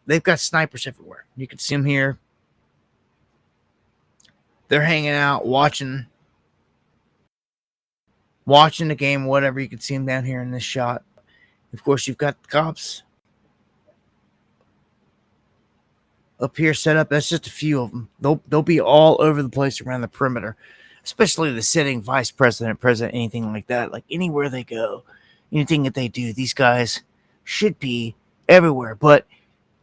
they've got snipers everywhere. You can see them here. They're hanging out, watching the game, whatever. You can see them down here in this shot. Of course, you've got the cops up here set up. That's just a few of them. They'll be all over the place around the perimeter, especially the sitting vice president, president, anything like that. Like anywhere they go, anything that they do, these guys should be everywhere. But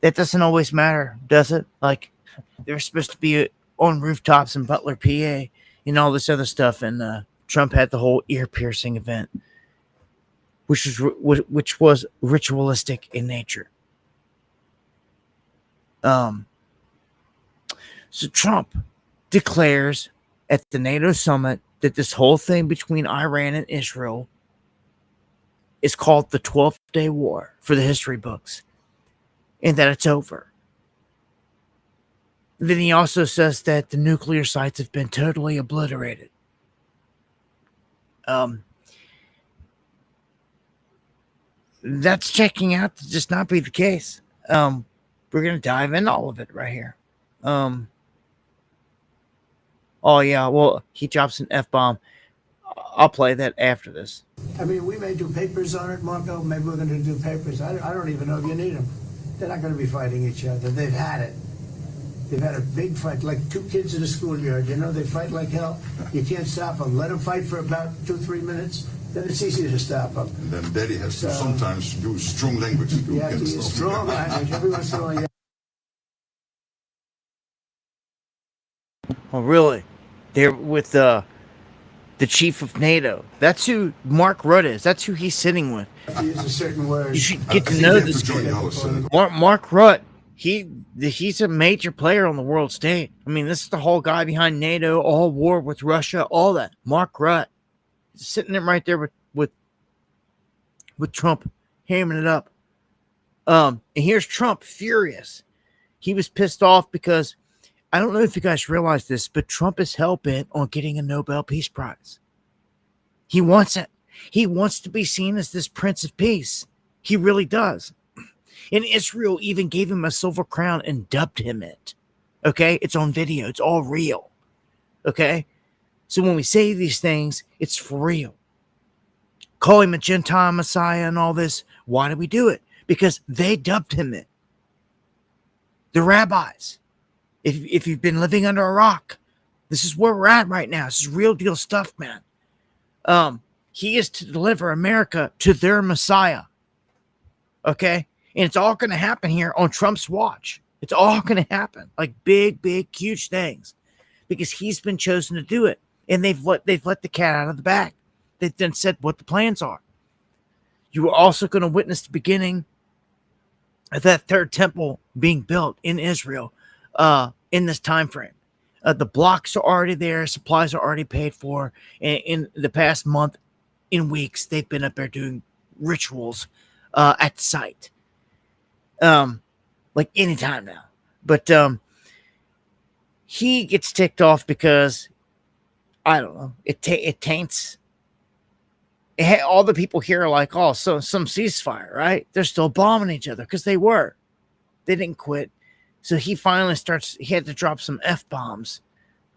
that doesn't always matter, does it? Like they're supposed to be on rooftops in Butler, PA, and all this other stuff. And Trump had the whole ear piercing event, which was ritualistic in nature. So Trump declares at the NATO summit that this whole thing between Iran and Israel is called the 12th Day War for the history books, and that it's over. Then he also says that the nuclear sites have been totally obliterated. That's checking out to just not be the case. We're gonna dive into all of it right here. Oh yeah, well he drops an F-bomb. I'll play that after this. I mean, we may do papers on it, Marco. Maybe we're going to do papers. I don't even know if you need them. They're not going to be fighting each other. They've had it. They've had a big fight, like two kids in a schoolyard. You know, they fight like hell. You can't stop them. Let them fight for about 2-3 minutes. Then it's easy to stop them. And then Daddy has to sometimes use strong language to You have to use strong language every once in a while. Oh really? They're with the chief of NATO. That's who Mark Rutte is. That's who he's sitting with. Use a certain word. You should get to know this guy. Mark Rutte. He's a major player on the world stage. I mean, this is the whole guy behind NATO, all war with Russia, all that. Mark Rutte. He's sitting there right there with Trump, hamming it up. And here's Trump, furious. He was pissed off because I don't know if you guys realize this, but Trump is hell-bent on getting a Nobel Peace Prize. He wants it. He wants to be seen as this Prince of Peace. He really does. And Israel even gave him a silver crown and dubbed him it. Okay? It's on video. It's all real. Okay? So when we say these things, it's for real. Call him a Gentile Messiah and all this. Why do we do it? Because they dubbed him it. The rabbis. If you've been living under a rock, this is where we're at right now. This is real deal stuff, man. He is to deliver America to their Messiah. Okay? And it's all going to happen here on Trump's watch. It's all going to happen. Like big, huge things. Because he's been chosen to do it. And they've let the cat out of the bag. They've then said what the plans are. You are also going to witness the beginning of that third temple being built in Israel in this time frame. The blocks are already there. Supplies are already paid for. And in the past month, in weeks, they've been up there doing rituals at the site. Like anytime now. But he gets ticked off because, I don't know, it taints. All the people here are like, oh, so some ceasefire, right? They're still bombing each other because they were. They didn't quit. So he finally he had to drop some F-bombs.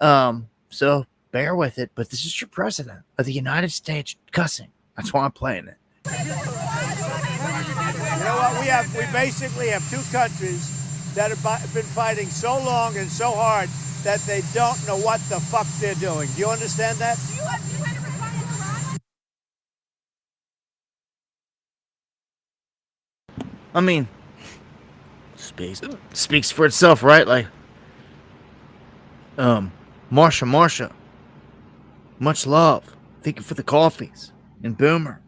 So bear with it. But this is your president of the United States cussing. That's why I'm playing it. You know what? We basically have two countries that have been fighting so long and so hard that they don't know what the fuck they're doing. Do you understand that? I mean, speaks for itself, right? Like, Marsha, much love. Thank you for the coffees. And Boomer.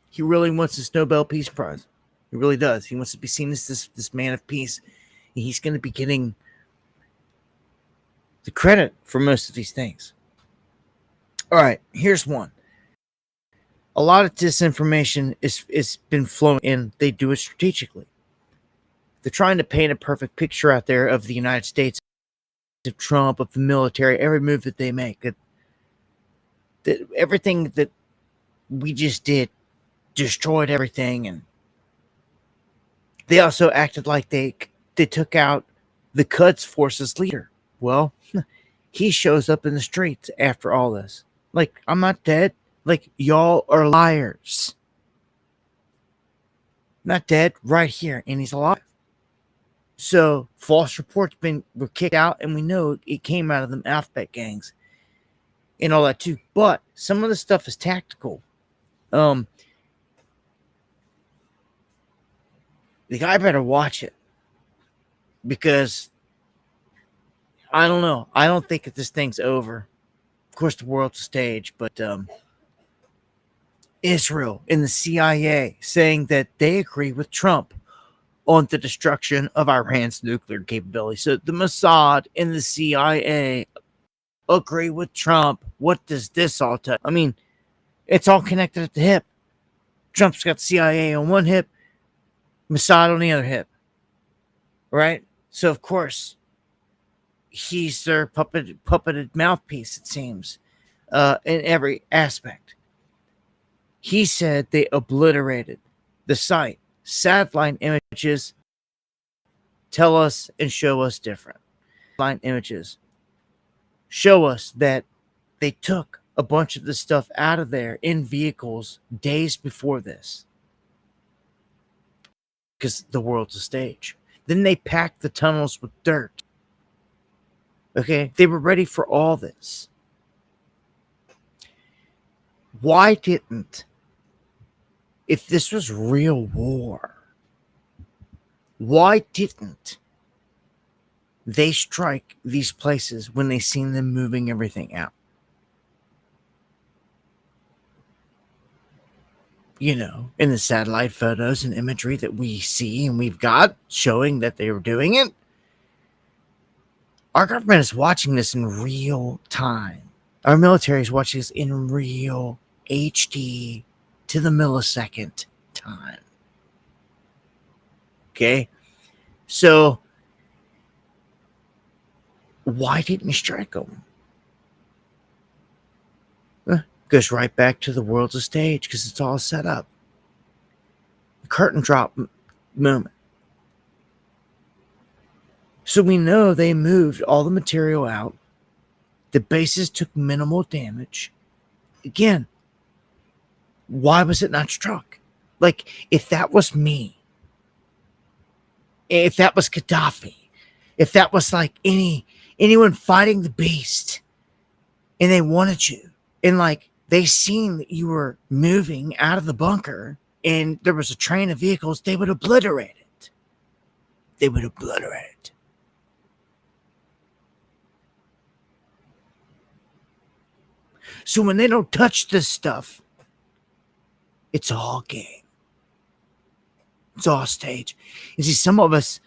He really wants this Nobel Peace Prize. He really does. He wants to be seen as this man of peace. And he's going to be getting the credit for most of these things. All right, here's one. A lot of disinformation is been flowing in. They do it strategically. They're trying to paint a perfect picture out there of the United States, of Trump, of the military, every move that they make. That everything that we just did destroyed everything. And they also acted like they took out the Quds Force's leader. Well, he shows up in the streets after all this. Like, I'm not dead. Like, y'all are liars. Not dead, right here, and he's alive. So, false reports were kicked out, and we know it came out of them alphabet gangs and all that too. But some of the stuff is tactical. The guy better watch it, because I don't know. I don't think that this thing's over. Of course, the world's a stage, but Israel and the CIA saying that they agree with Trump on the destruction of Iran's nuclear capability. So the Mossad and the CIA agree with Trump. What does this all tell? I mean, it's all connected at the hip. Trump's got the CIA on one hip, Mossad on the other hip. Right? So, of course, he's their puppeted mouthpiece, it seems, in every aspect. He said they obliterated the site. Satellite images tell us and show us different. Satellite images show us that they took a bunch of the stuff out of there in vehicles days before this, because the world's a stage. Then they packed the tunnels with dirt. Okay, they were ready for all this. Why didn't, if this was real war, why didn't they strike these places when they seen them moving everything out? You know, in the satellite photos and imagery that we see and we've got showing that they were doing it. Our government is watching this in real time. Our military is watching this in real HD to the millisecond time. Okay? So, why didn't you strike them? Goes right back to the world's a stage because it's all set up. The curtain drop moment. So we know they moved all the material out. The bases took minimal damage. Again, why was it not struck? Like, if that was me, if that was Gaddafi, if that was like anyone fighting the beast, and they wanted you, and like they seen that you were moving out of the bunker, and there was a train of vehicles, they would obliterate it. They would obliterate it. So when they don't touch this stuff, it's all game. It's all stage. You see, some of us,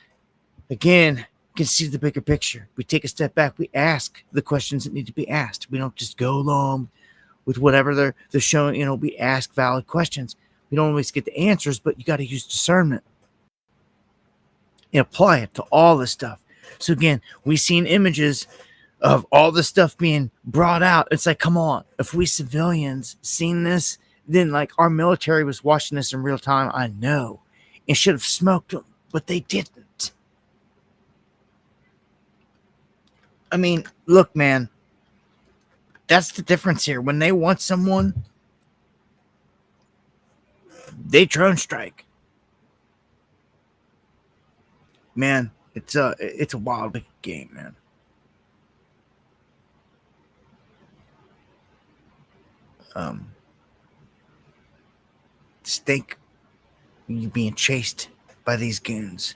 again, can see the bigger picture. We take a step back. We ask the questions that need to be asked. We don't just go along with whatever they're showing. You know, we ask valid questions. We don't always get the answers, but you got to use discernment and apply it to all this stuff. So again, we've seen images of all this stuff being brought out. It's like, come on. If we civilians seen this, then like our military was watching this in real time. I know. And should have smoked them, but they didn't. I mean, look, man. That's the difference here. When they want someone, they drone strike. Man, it's a wild game, man. Just think you being chased by these goons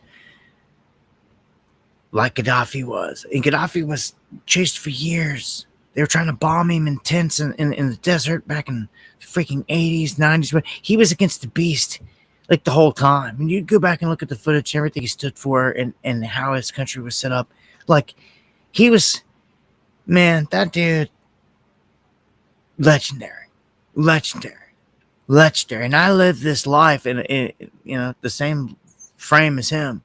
like Gaddafi was. And Gaddafi was chased for years. They were trying to bomb him in tents in the desert back in the freaking 80s, 90s. But he was against the beast like the whole time. And you go back and look at the footage and everything he stood for and how his country was set up. Like, he was, man, that dude, legendary. And I lived this life in you know, the same frame as him.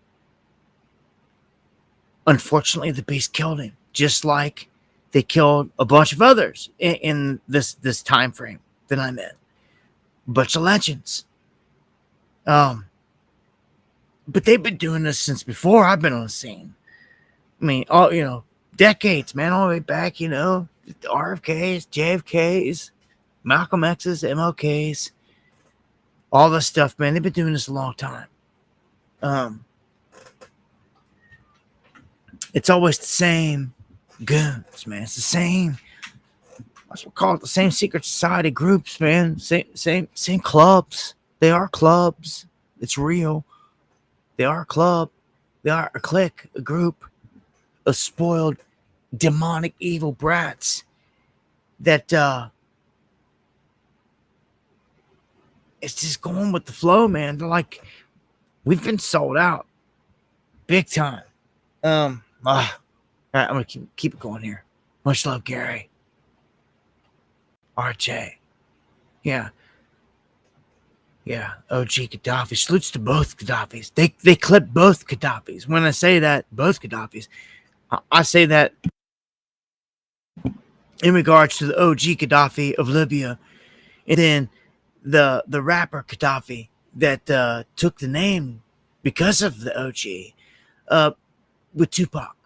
Unfortunately, the beast killed him, just like they killed a bunch of others in this time frame that I'm in. Bunch of legends. But they've been doing this since before I've been on the scene. I mean, all, you know, decades, man, all the way back, you know, the RFKs, JFKs, Malcolm X's, MLKs, all this stuff, man. They've been doing this a long time. It's always the same goons, man. It's the same. That's what we call it, the same secret society groups, man. Same clubs. They are clubs. It's real. They are a club. They are a clique, a group of spoiled, demonic, evil brats that it's just going with the flow, man. They're like, we've been sold out big time. All right, I'm gonna keep it going here. Much love, Gary. RJ. Yeah. OG Gaddafi. Salutes to both Gaddafis. They clipped both Gaddafis. When I say that, both Gaddafis, I say that in regards to the OG Gaddafi of Libya, and then the rapper Gaddafi that took the name because of the OG with Tupac.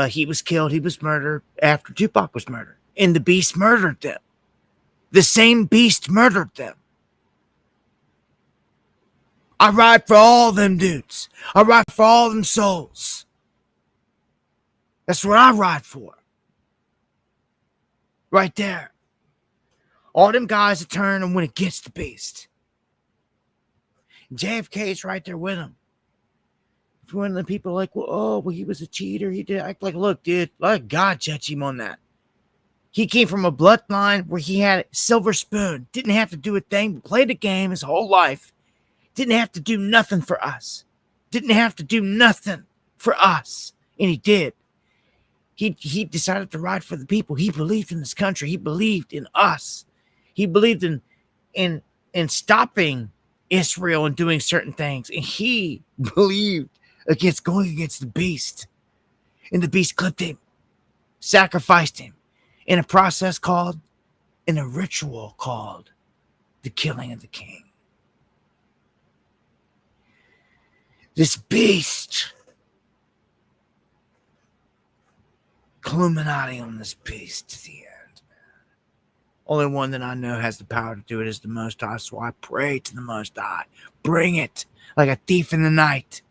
He was killed. He was murdered after Tupac was murdered. And the beast murdered them. The same beast murdered them. I ride for all them dudes. I ride for all them souls. That's what I ride for. Right there. All them guys that turn and win against the beast. JFK's right there with him. If one of the people like, well, he was a cheater. He did act like, look, dude, let God judge him on that. He came from a bloodline where he had a silver spoon. Didn't have to do a thing, but played the game his whole life. Didn't have to do nothing for us. Didn't have to do nothing for us. And he did. He decided to ride for the people. He believed in this country. He believed in us. He believed in stopping Israel and doing certain things. And he believed going against the beast. And the beast clipped him, sacrificed him in a process called, in a ritual called, the killing of the king. This beast, Illuminati on this beast to the end, man. Only one that I know has the power to do it is the Most High, so I pray to the Most High. Bring it like a thief in the night.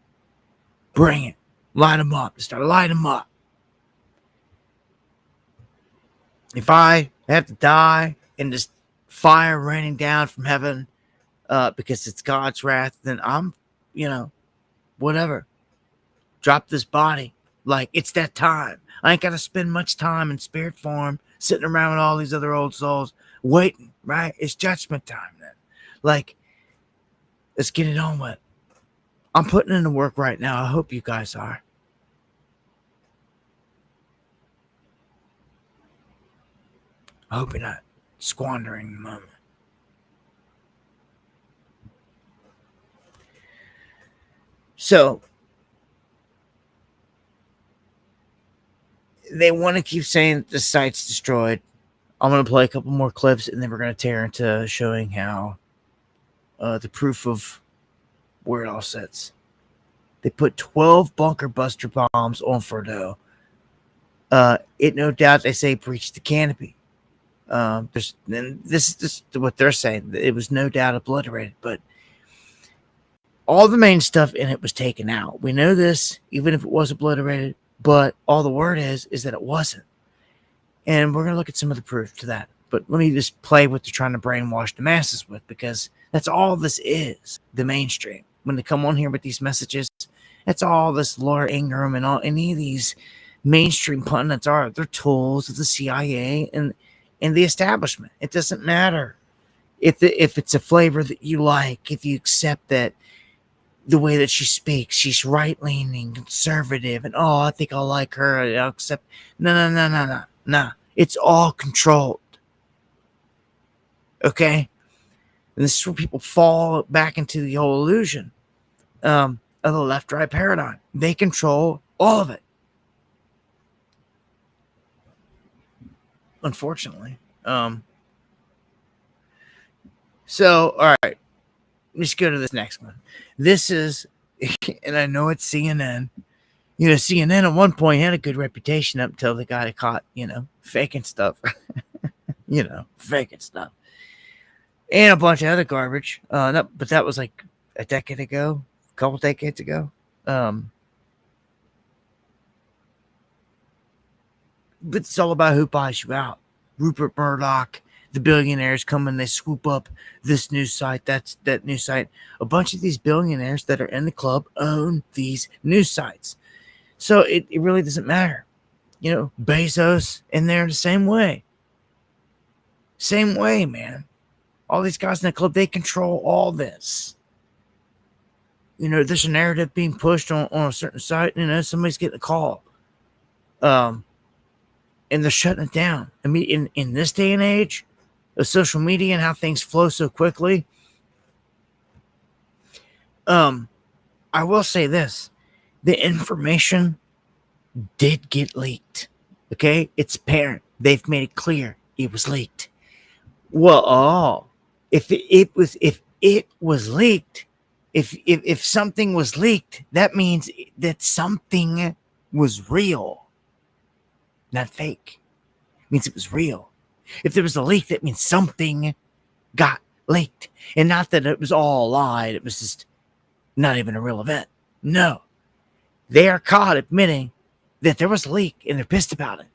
Bring it. Light them up. Start lighting them up. If I have to die and just fire raining down from heaven because it's God's wrath, then I'm, whatever. Drop this body. Like, it's that time. I ain't got to spend much time in spirit form sitting around with all these other old souls waiting, right? It's judgment time then. Like, let's get it on with. I'm putting in the work right now. I hope you guys are. I hope you're not squandering the moment. So, they want to keep saying that the site's destroyed. I'm going to play a couple more clips, and then we're going to tear into showing how the proof of where it all sits. They put 12 bunker buster bombs on Fordo. It no doubt, they say, breached the canopy. This is what they're saying. It was no doubt obliterated, but all the main stuff in it was taken out. We know this, even if it was obliterated, but all the word is that it wasn't. And we're going to look at some of the proof to that. But let me just play what they're trying to brainwash the masses with, because that's all this is, the mainstream. When they come on here with these messages, that's all this Laura Ingraham and all any of these mainstream pundits are. They're tools of the CIA and the establishment. It doesn't matter if it's a flavor that you like, if you accept that the way that she speaks, she's right-leaning, conservative, and I think I'll like her. I'll accept. No. It's all controlled. Okay? And this is where people fall back into the whole illusion of the left-right paradigm. They control all of it. Unfortunately. So, all right. Let's go to this next one. This is, and I know it's CNN. CNN at one point had a good reputation up until they got caught, faking stuff. Faking stuff. And a bunch of other garbage. But that was like a couple decades ago. But it's all about who buys you out. Rupert Murdoch, the billionaires come and they swoop up this news site, that news site. A bunch of these billionaires that are in the club own these news sites. So it really doesn't matter. Bezos in there the same way. Same way, man. All these guys in the club, they control all this. There's a narrative being pushed on a certain site, somebody's getting a call. And they're shutting it down. I mean, in this day and age of social media and how things flow so quickly, I will say this. The information did get leaked. Okay? It's apparent. They've made it clear it was leaked. Well, if it was leaked, if something was leaked, that means that something was real, not fake. It means it was real. If there was a leak, that means something got leaked, and not that it was all lied. It was just not even a real event. No, they are caught admitting that there was a leak, and they're pissed about it.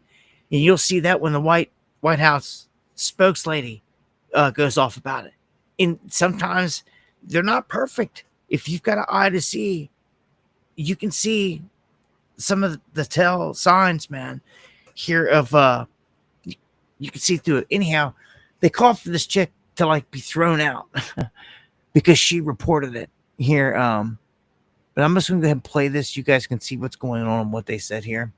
And you'll see that when the White House spokeslady goes off about it. And sometimes they're not perfect. If you've got an eye to see, you can see some of the tell signs, man, here of you can see through it. Anyhow, they called for this chick to like be thrown out because she reported it here. But I'm just gonna go ahead and play this. You guys can see what's going on and what they said here.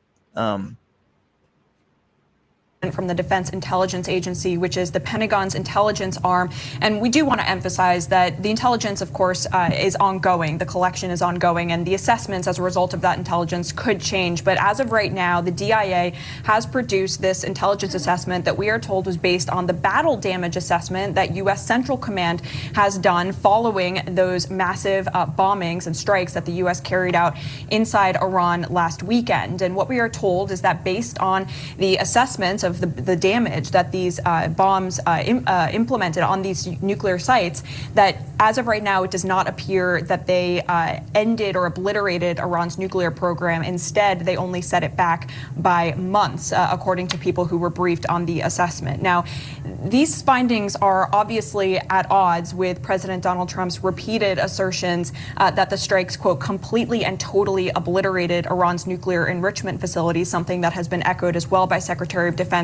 From the Defense Intelligence Agency, which is the Pentagon's intelligence arm. And we do want to emphasize that the intelligence, of course, is ongoing. The collection is ongoing, and the assessments as a result of that intelligence could change. But as of right now, the DIA has produced this intelligence assessment that we are told was based on the battle damage assessment that U.S. Central Command has done following those massive bombings and strikes that the U.S. carried out inside Iran last weekend. And what we are told is that based on the assessments of the damage that these bombs implemented on these nuclear sites, that as of right now, it does not appear that they ended or obliterated Iran's nuclear program. Instead, they only set it back by months, according to people who were briefed on the assessment. Now, these findings are obviously at odds with President Donald Trump's repeated assertions that the strikes, quote, completely and totally obliterated Iran's nuclear enrichment facilities, something that has been echoed as well by Secretary of Defense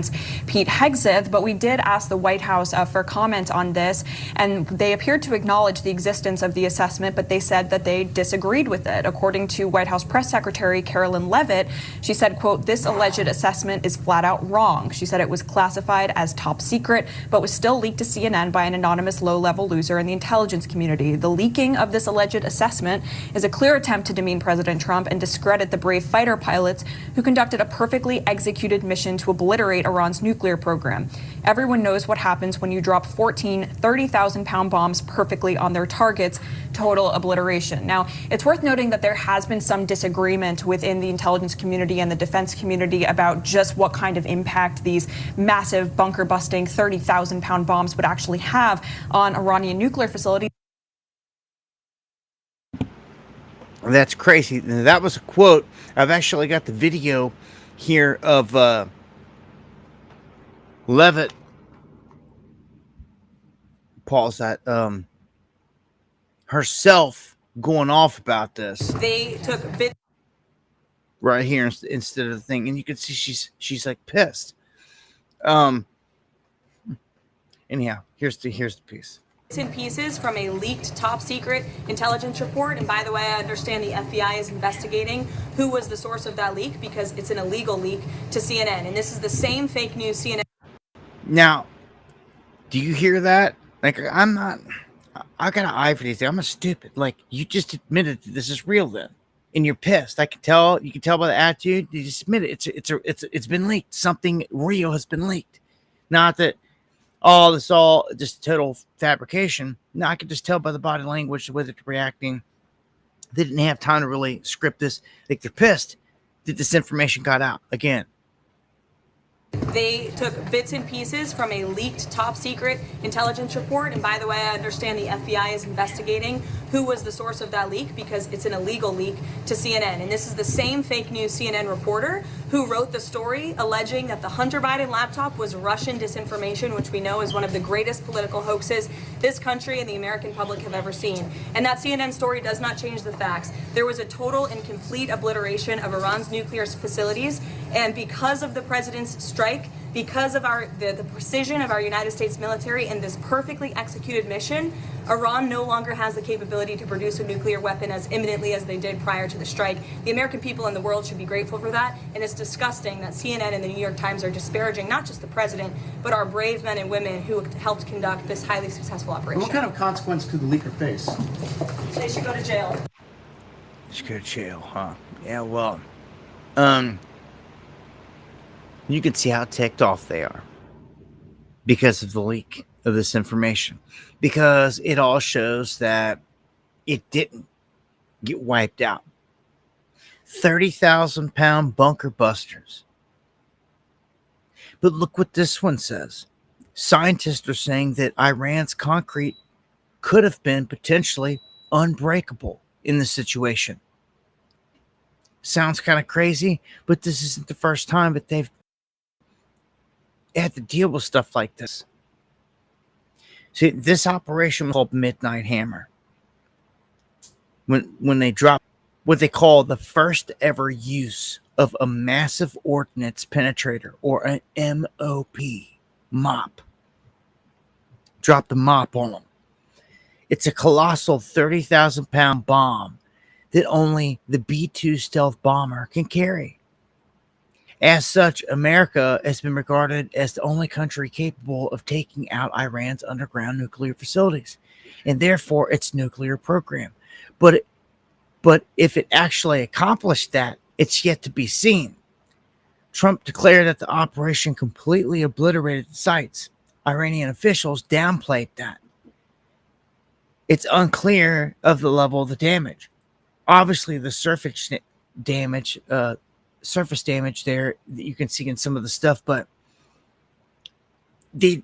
Pete Hegseth. But we did ask the White House for comment on this, and they appeared to acknowledge the existence of the assessment, but they said that they disagreed with it. According to White House Press Secretary Carolyn Leavitt, she said, quote, this alleged assessment is flat out wrong. She said it was classified as top secret, but was still leaked to CNN by an anonymous low-level loser in the intelligence community. The leaking of this alleged assessment is a clear attempt to demean President Trump and discredit the brave fighter pilots who conducted a perfectly executed mission to obliterate Iran's nuclear program. Everyone knows what happens when you drop 14 30,000-pound bombs perfectly on their targets. Total obliteration. Now, it's worth noting that there has been some disagreement within the intelligence community and the defense community about just what kind of impact these massive bunker-busting 30,000-pound bombs would actually have on Iranian nuclear facilities. That's crazy. That was a quote. I've actually got the video here of Leavitt. Pause that. Herself going off about this. They took right here instead of the thing, and you can see she's like pissed. Anyhow, here's the piece. In pieces from a leaked top secret intelligence report. And by the way, I understand the FBI is investigating who was the source of that leak because it's an illegal leak to CNN. And this is the same fake news CNN. Now, do you hear that? Like, I got an eye for these things. I'm not stupid. Like, you just admitted that this is real then. And you're pissed. I can tell. You can tell by the attitude. You just admit it. It's been leaked. Something real has been leaked. Not that this all just total fabrication. No, I could just tell by the body language, the way they're reacting. They didn't have time to really script this. Like, they're pissed that this information got out. Again, They took bits and pieces from a leaked top secret intelligence report. And by the way, I understand the FBI is investigating who was the source of that leak because it's an illegal leak to CNN. And this is the same fake news CNN reporter who wrote the story alleging that the Hunter Biden laptop was Russian disinformation, which we know is one of the greatest political hoaxes this country and the American public have ever seen. And that CNN story does not change the facts. There was a total and complete obliteration of Iran's nuclear facilities. And because of the president's strike, because of the precision of our United States military and this perfectly executed mission, Iran no longer has the capability to produce a nuclear weapon as imminently as they did prior to the strike. The American people and the world should be grateful for that, and it's disgusting that CNN and the New York Times are disparaging not just the president, but our brave men and women who helped conduct this highly successful operation. What kind of consequence could the leaker face? They should go to jail. Should go to jail, huh? Yeah, well, you can see how ticked off they are because of the leak. of this information, because it all shows that it didn't get wiped out. 30,000-pound bunker busters. But look what this one says. Scientists are saying that Iran's concrete could have been potentially unbreakable in this situation. Sounds kind of crazy, but this isn't the first time that they've had to deal with stuff like this. See, this operation was called Midnight Hammer. When they dropped what they call the first ever use of a massive ordnance penetrator, or an MOP. Drop the mop on them. It's a colossal 30,000-pound bomb that only the B-2 stealth bomber can carry. As such, America has been regarded as the only country capable of taking out Iran's underground nuclear facilities, and therefore its nuclear program. But if it actually accomplished that, it's yet to be seen. Trump declared that the operation completely obliterated the sites. Iranian officials downplayed that. It's unclear of the level of the damage. Obviously, the surface damage there that you can see in some of the stuff, but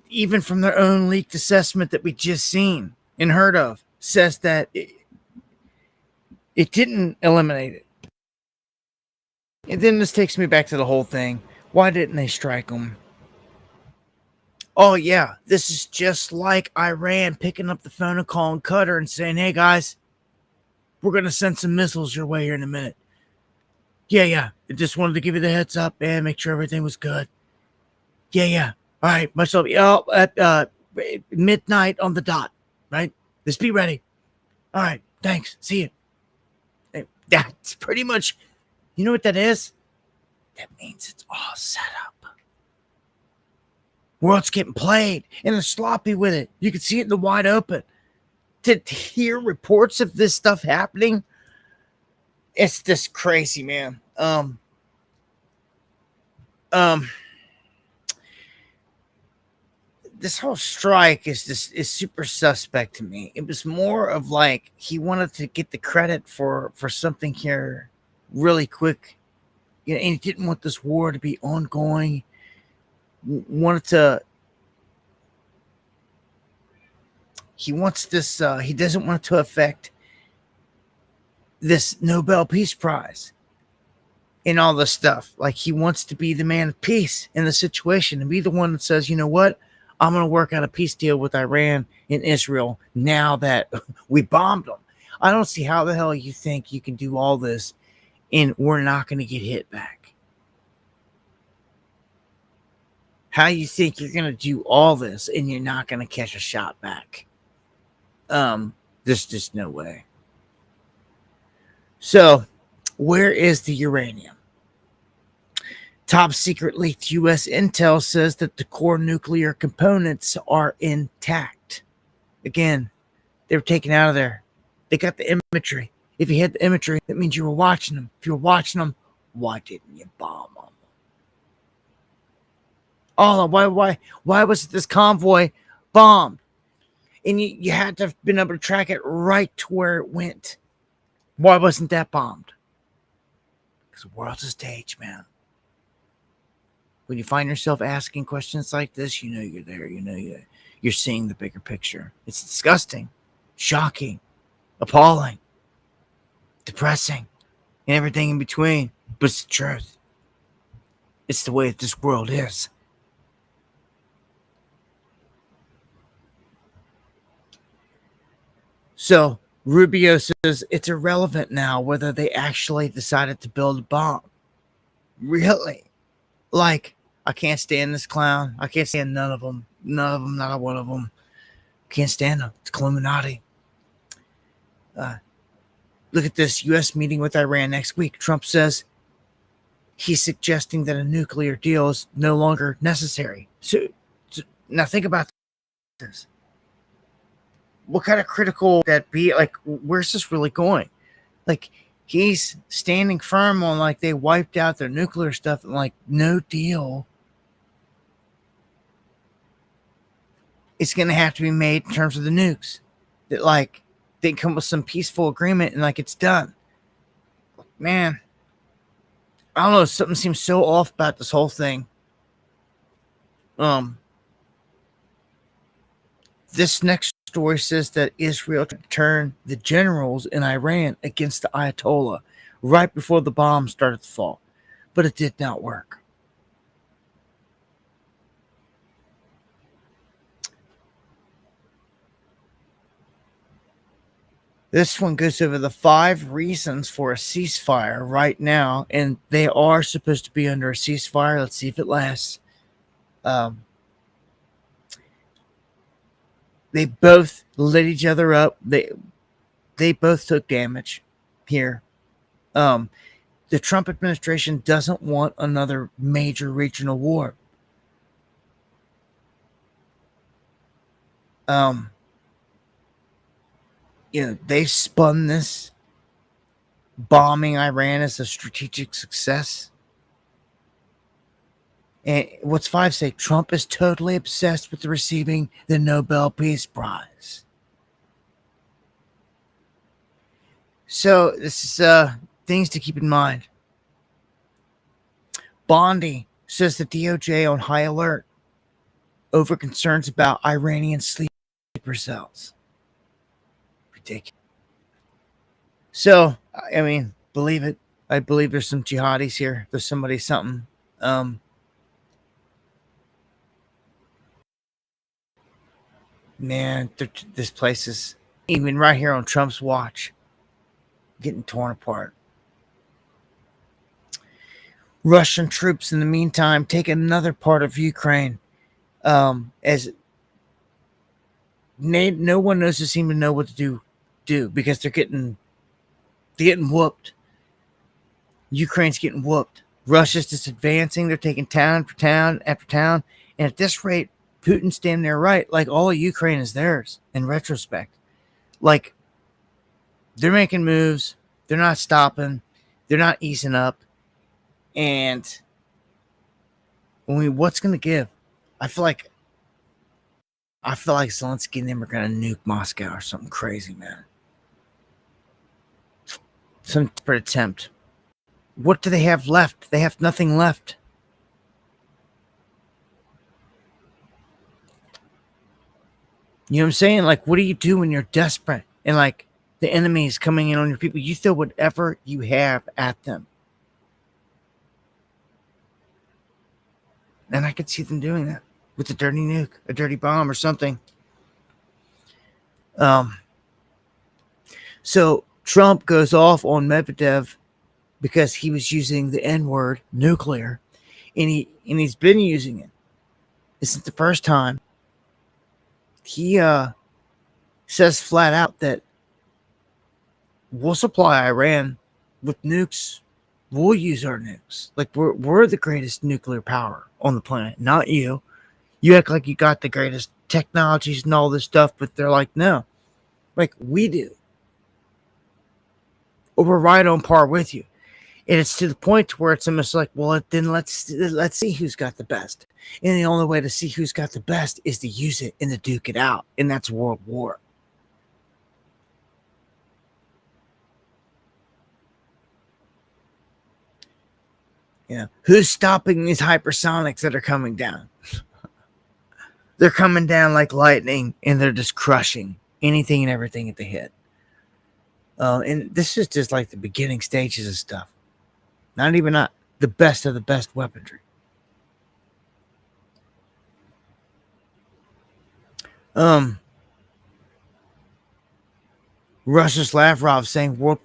even from their own leaked assessment that we just seen and heard of, says that it didn't eliminate it. And then this takes me back to the whole thing. Why didn't they strike them? Oh, yeah, this is just like Iran picking up the phone and calling Qatar and saying, hey, guys, we're going to send some missiles your way here in a minute. Yeah. I just wanted to give you the heads up and make sure everything was good. Yeah. All right, much love. At midnight on the dot, right? Just be ready. All right, thanks. See you. That's pretty much, you know what that is? That means it's all set up. World's getting played, and they're sloppy with it. You can see it in the wide open. To hear reports of this stuff happening, it's just crazy, man. This whole strike is super suspect to me. It was more of like he wanted to get the credit for something here really quick, and he didn't want this war to be ongoing. He wants this. He doesn't want it to affect this Nobel Peace Prize and all this stuff. Like, he wants to be the man of peace in the situation and be the one that says, you know what? I'm going to work out a peace deal with Iran and Israel now that we bombed them. I don't see how the hell you think you can do all this and we're not going to get hit back. How you think you're going to do all this and you're not going to catch a shot back? There's just no way. So, where is the uranium? Top secret leaked U.S. intel says that the core nuclear components are intact. Again, they were taken out of there. They got the imagery. If you had the imagery, that means you were watching them. If you were watching them, why didn't you bomb them? Oh, why was this convoy bombed? And you had to have been able to track it right to where it went. Why wasn't that bombed? Because the world's a stage, man. When you find yourself asking questions like this, you know you're there. You know you're seeing the bigger picture. It's disgusting, shocking, appalling, depressing, and everything in between. But it's the truth. It's the way that this world is. So Rubio says it's irrelevant now whether they actually decided to build a bomb. Really? Like, I can't stand this clown. I can't stand none of them. None of them, not one of them. Can't stand them. It's Illuminati. Look at this. U.S. meeting with Iran next week. Trump says he's suggesting that a nuclear deal is no longer necessary. So now think about this. What kind of critical that be? Like, where's this really going? Like, he's standing firm on, like, they wiped out their nuclear stuff and, like, no deal. it's going to have to be made in terms of the nukes. That, like, they come with some peaceful agreement and, like, it's done. Man, I don't know. Something seems so off about this whole thing. This next story says that Israel turned the generals in Iran against the Ayatollah right before the bombs started to fall, but it did not work. This one goes over the 5 reasons for a ceasefire right now, and they are supposed to be under a ceasefire. Let's see if it lasts. They both lit each other up. They both took damage here. The Trump administration doesn't want another major regional war. They've spun this bombing Iran as a strategic success. And what's 5 say? Trump is totally obsessed with receiving the Nobel Peace Prize. So this is things to keep in mind. Bondi says the DOJ on high alert over concerns about Iranian sleeper cells. Ridiculous. So, I mean, believe it. I believe there's some jihadis here. There's somebody, something. Man, this place is, even right here on Trump's watch, getting torn apart. Russian troops, in the meantime, take another part of Ukraine. As no one knows to seem to know what to do because they're getting whooped. Ukraine's getting whooped. Russia's just advancing. They're taking town for town after town, and at this rate, Putin's damn near right. Like, all of Ukraine is theirs in retrospect. Like, they're making moves. They're not stopping. They're not easing up. And what's going to give? I feel like Zelensky and them are going to nuke Moscow or something crazy, man. Some desperate attempt. What do they have left? They have nothing left. You know what I'm saying? Like, what do you do when you're desperate and, like, the enemy is coming in on your people? You throw whatever you have at them. And I could see them doing that with a dirty nuke, a dirty bomb or something. So Trump goes off on Medvedev because he was using the N-word, nuclear, and he's been using it. This isn't the first time. He says flat out that we'll supply Iran with nukes. We'll use our nukes. Like, we're the greatest nuclear power on the planet, not you. You act like you got the greatest technologies and all this stuff, but they're like, no. Like, we do. Or we're right on par with you. And it's to the point where it's almost like, well, then let's see who's got the best. And the only way to see who's got the best is to use it and to duke it out. And that's World War. Who's stopping these hypersonics that are coming down? They're coming down like lightning, and they're just crushing anything and everything that they hit. And this is just like the beginning stages of stuff. Not the best of the best weaponry. Russia's Lavrov saying World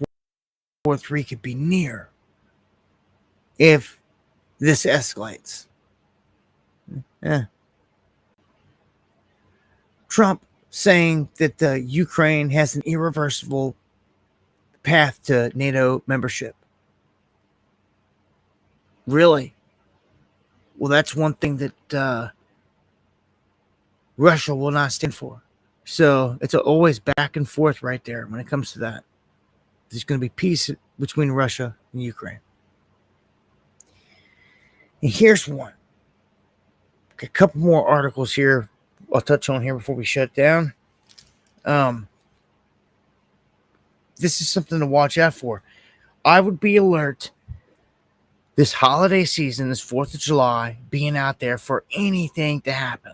War III could be near if this escalates. Trump saying that Ukraine has an irreversible path to NATO membership. Really? Well, that's one thing that Russia will not stand for. So it's always back and forth right there when it comes to that. There's going to be peace between Russia and Ukraine. And here's one. A couple more articles here. I'll touch on here before we shut down. This is something to watch out for. I would be alert this holiday season, this 4th of July, being out there for anything to happen.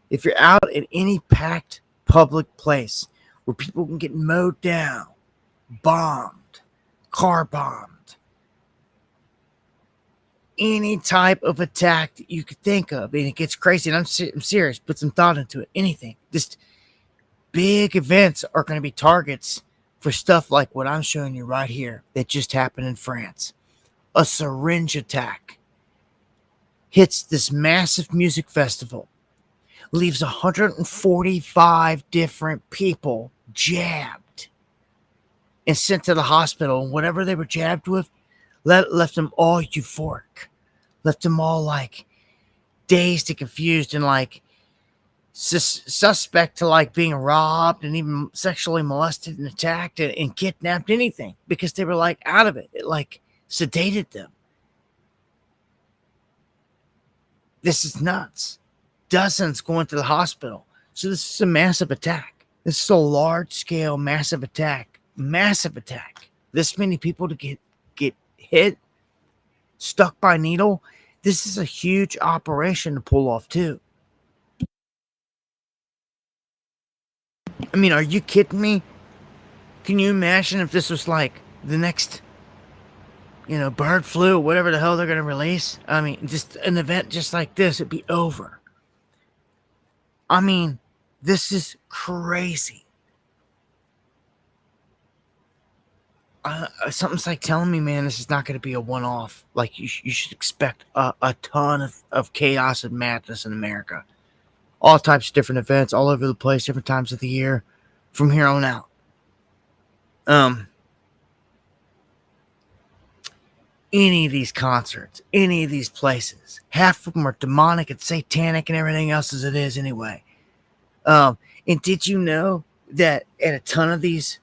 If you're out at any packed public place where people can get mowed down, bombed, car bombed, any type of attack that you could think of, and it gets crazy, and I'm serious, put some thought into it, anything. Just big events are going to be targets for stuff like what I'm showing you right here that just happened in France. A syringe attack hits this massive music festival, leaves 145 different people jabbed and sent to the hospital. And whatever they were jabbed with left them all euphoric, left them all like dazed and confused and like suspect to like being robbed and even sexually molested and attacked and kidnapped, anything, because they were like out of it. It like sedated them. This is nuts. Dozens going to the hospital. So this is a massive attack. This is a large scale massive attack. Massive attack. This many people to get hit, stuck by needle. This is a huge operation to pull off too. I mean, are you kidding me? Can you imagine if this was like the next, bird flu or whatever the hell they're going to release? I mean, just an event just like this, it'd be over. I mean, this is crazy. Something's like telling me, man, this is not going to be a one-off. Like, you should expect a ton of chaos and madness in America. All types of different events, all over the place, different times of the year, from here on out. Any of these concerts, any of these places, half of them are demonic and satanic and everything else as it is anyway. And did you know that at a ton of these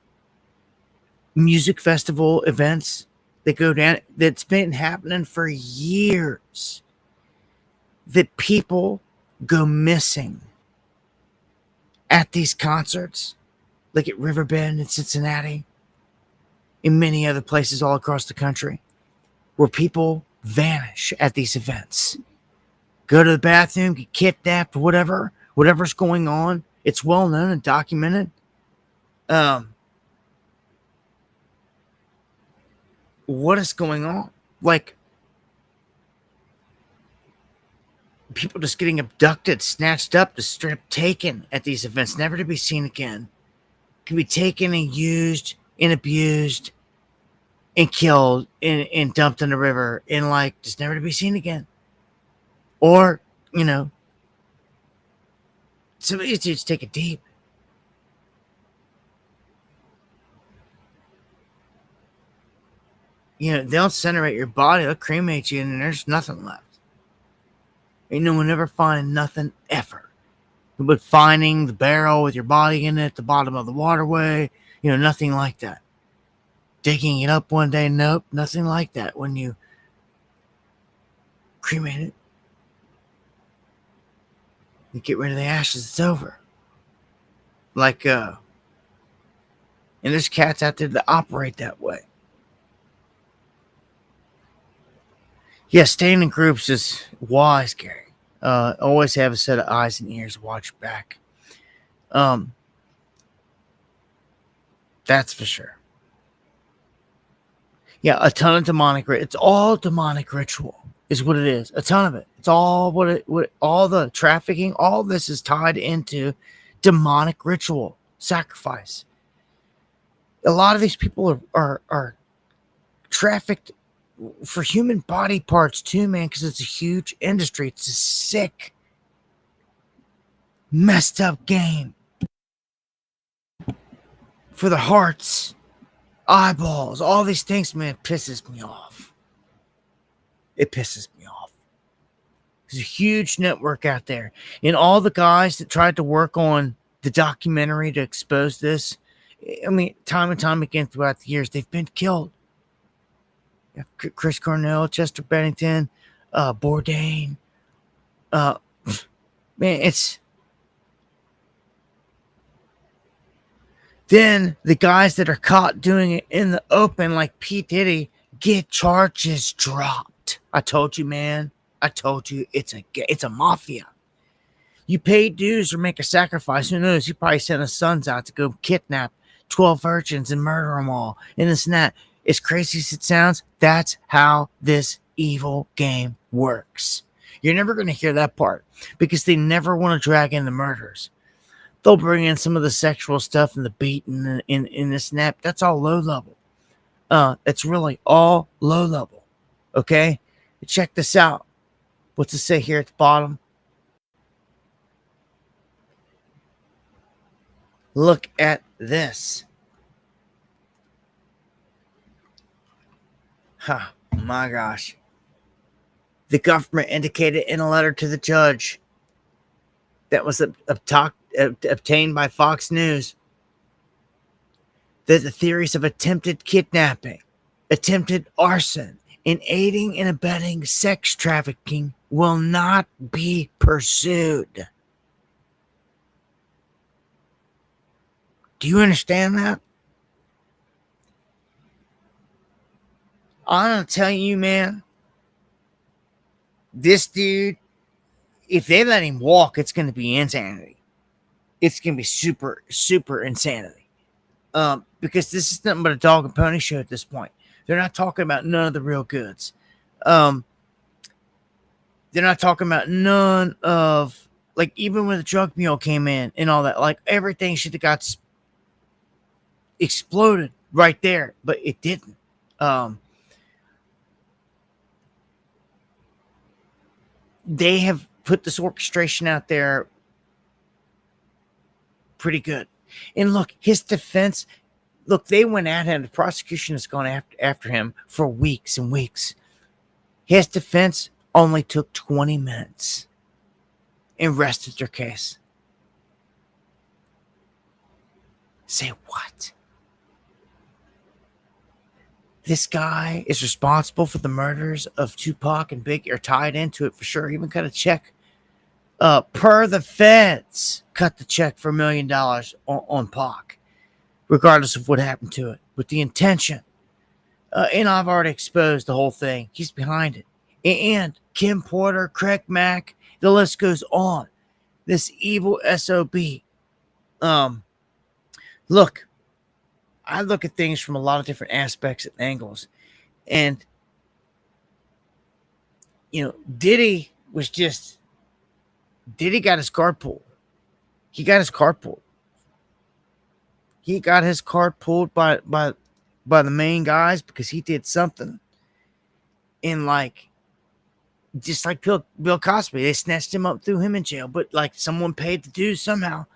music festival events that go down, that's been happening for years, that people go missing at these concerts, like at Riverbend in Cincinnati, in many other places all across the country, where people vanish at these events, go to the bathroom, get kidnapped, whatever's going on. It's well known and documented. What is going on? Like, people just getting abducted, snatched up, just straight up taken at these events, never to be seen again. Can be taken and used and abused and killed and dumped in the river and like just never to be seen again. Or, somebody just take it deep. They'll incinerate your body, they'll cremate you, and there's nothing left. Ain't no one ever finding nothing ever. But finding the barrel with your body in it at the bottom of the waterway, nothing like that. Digging it up one day, nope, nothing like that. When you cremate it, you get rid of the ashes, it's over. Like, and there's cats out there that operate that way. Yeah, staying in groups is wise, Gary. Always have a set of eyes and ears to watch your back. That's for sure. Yeah, a ton of demonic. It's all demonic ritual, is what it is. A ton of it. It's all what all the trafficking. All this is tied into demonic ritual, sacrifice. A lot of these people are trafficked for human body parts too, man, because it's a huge industry. It's a sick, messed up game. For the hearts, eyeballs, all these things, man, pisses me off. It pisses me off. There's a huge network out there. And all the guys that tried to work on the documentary to expose this, I mean, time and time again throughout the years, they've been killed. Chris Cornell, Chester Bennington, Bourdain. Man, it's Then the guys that are caught doing it in the open, like P. Diddy, get charges dropped. I told you, man. I told you it's a mafia. You pay dues or make a sacrifice. Who knows? He probably sent his sons out to go kidnap 12 virgins and murder them all. And this and that. As crazy as it sounds, that's how this evil game works. You're never going to hear that part because they never want to drag in the murders. They'll bring in some of the sexual stuff and the beating and in the snap. That's all low level. It's really all low level. Okay? Check this out. What's it say here at the bottom? Look at this. My gosh. The government indicated in a letter to the judge that was obtained by Fox News that the theories of attempted kidnapping, attempted arson, and aiding and abetting sex trafficking will not be pursued. Do you understand that? I'm going to tell you, man, this dude, if they let him walk, it's going to be insanity. It's going to be super, super insanity. Because this is nothing but a dog and pony show at this point. They're not talking about none of the real goods. They're not talking about none of, like, even when the drug mule came in and all that, like, everything should have got exploded right there, but it didn't. They have put this orchestration out there pretty good. And look, his defense, look, they went at him. The prosecution has gone after him for weeks and weeks. His defense only took 20 minutes and rested their case. Say what? This guy is responsible for the murders of Tupac and Biggie, or tied into it for sure. Even cut a check per the feds. Cut the check for $1 million on Pac, regardless of what happened to it, with the intention. And I've already exposed the whole thing. He's behind it. And Kim Porter, Craig Mack, the list goes on. This evil SOB. Look. I look at things from a lot of different aspects and angles. And, you know, Diddy got his card pulled. He got his card pulled. He got his card pulled by the main guys because he did something. And, like, just like Bill Cosby, they snatched him up, threw him in jail. But, like, someone paid the dues somehow.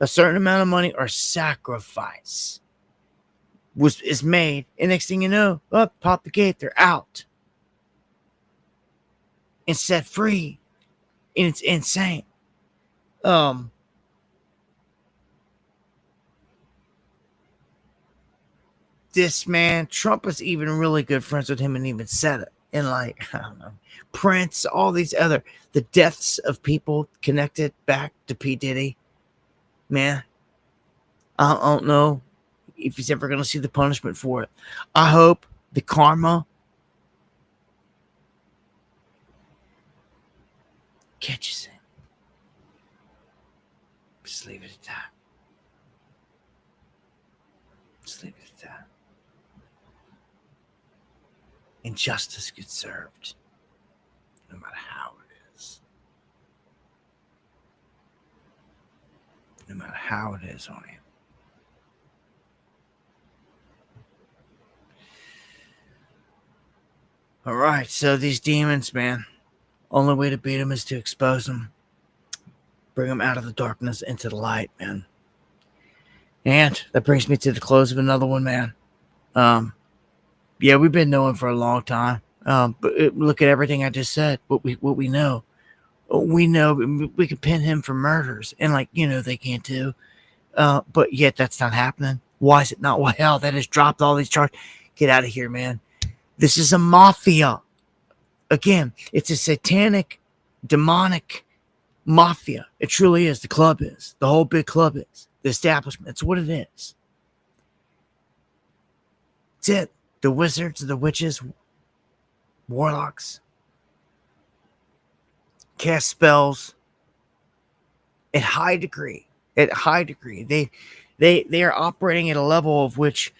A certain amount of money or sacrifice is made, and next thing you know, pop the gate, they're out and set free, and it's insane. This man, Trump is even really good friends with him, and even said it. And like, I don't know, Prince, all these other, the deaths of people connected back to P. Diddy, man, I don't know if he's ever going to see the punishment for it. I hope the karma catches him. Just leave it at that. Just leave it at that. And justice gets served, no matter how it is. No matter how it is on him. All right, so these demons, man, only way to beat them is to expose them, bring them out of the darkness into the light, man. And that brings me to the close of another one, man. Yeah, we've been knowing for a long time. But look at everything I just said. What we know, we know we can pin him for murders, and like they can't do. But yet that's not happening. Why is it not? Well, hell, that has dropped all these charges. Get out of here, man. This is a mafia. Again, it's a satanic, demonic mafia. It truly is. The club is. The whole big club is. The establishment. It's what it is. That's it. The wizards, the witches, warlocks cast spells at high degree. At high degree. They are operating at a level of which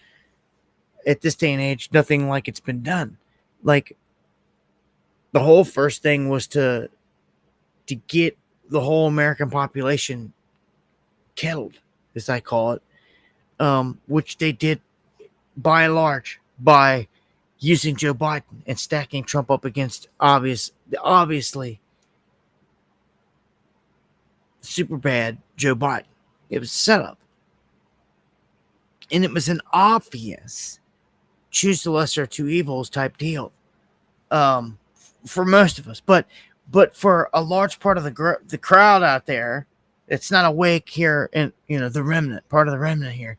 at this day and age, nothing like it's been done. Like, the whole first thing was to get the whole American population killed, as I call it, which they did by and large by using Joe Biden and stacking Trump up against obviously super bad Joe Biden. It was set up. And it was an obvious choose the lesser of two evils type deal for most of us. But for a large part of the crowd out there, it's not awake here, and the remnant, part of the remnant here,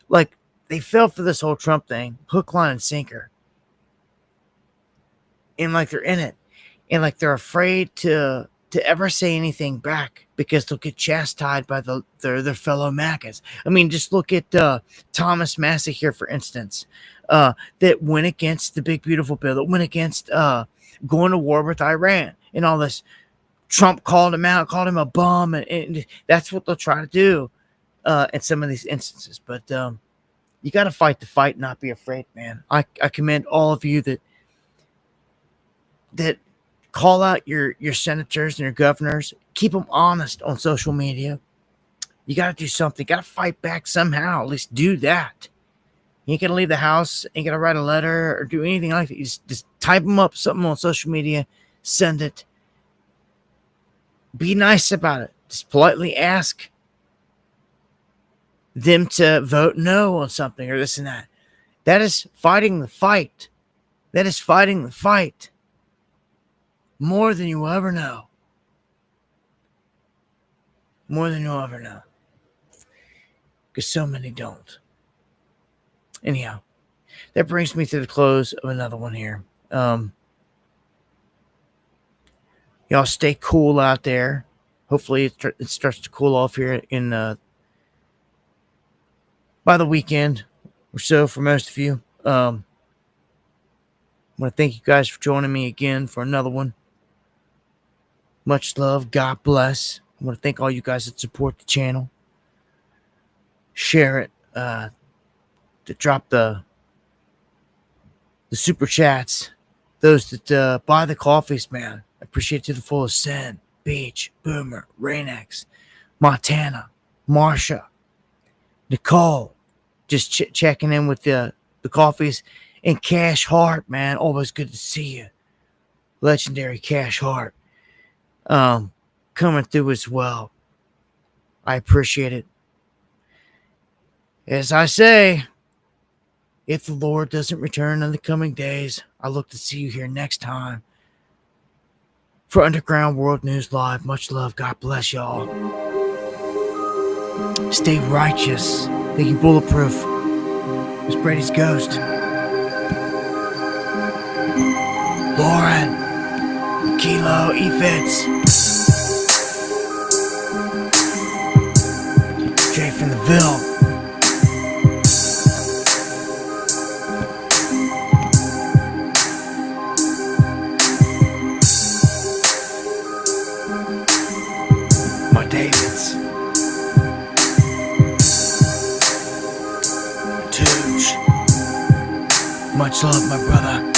like, they fell for this whole Trump thing, hook, line, and sinker. And like they're in it. And like they're afraid to ever say anything back because they'll get chastised by their fellow MAGAs. I mean, just look at Thomas Massey here, for instance, that went against the big, beautiful bill, that went against going to war with Iran and all this. Trump called him out, called him a bum, and that's what they'll try to do in some of these instances. But you got to fight the fight, not be afraid, man. I commend all of you that call out your senators and your governors. Keep them honest on social media. You got to do something. Got to fight back somehow. At least do that. You ain't going to leave the house. Ain't going to write a letter or do anything like that. You just type them up, something on social media. Send it. Be nice about it. Just politely ask them to vote no on something or this and that. That is fighting the fight. That is fighting the fight. More than you will ever know. More than you'll ever know. Because so many don't. Anyhow, that brings me to the close of another one here. Y'all stay cool out there. Hopefully it starts to cool off here by the weekend or so for most of you. I want to thank you guys for joining me again for another one. Much love. God bless. I want to thank all you guys that support the channel. Share it. To drop the super chats. Those that buy the coffees, man. I appreciate you to the fullest. Sen, Beach, Boomer, Rainax, Montana, Marsha, Nicole. Just checking in with the coffees. And Cash Heart, man. Always good to see you. Legendary Cash Heart. Coming through as well. I appreciate it. As I say, if the Lord doesn't return in the coming days, I look to see you here next time for Underground World News Live. Much love. God bless y'all. Stay righteous. Thank you, Bulletproof. Miss Brady's Ghost. Lauren. Kilo E-Fits. Straight from the Ville. My Davids. Tooch. Much love, my brother.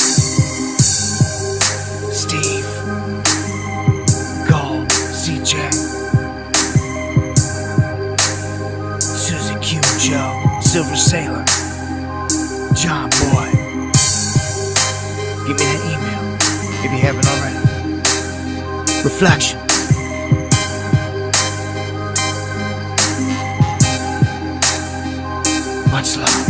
Steve. Cole. CJ. Susie Q. Joe. Silver Sailor. John Boy. Give me that email if you haven't already. Reflection. Much love.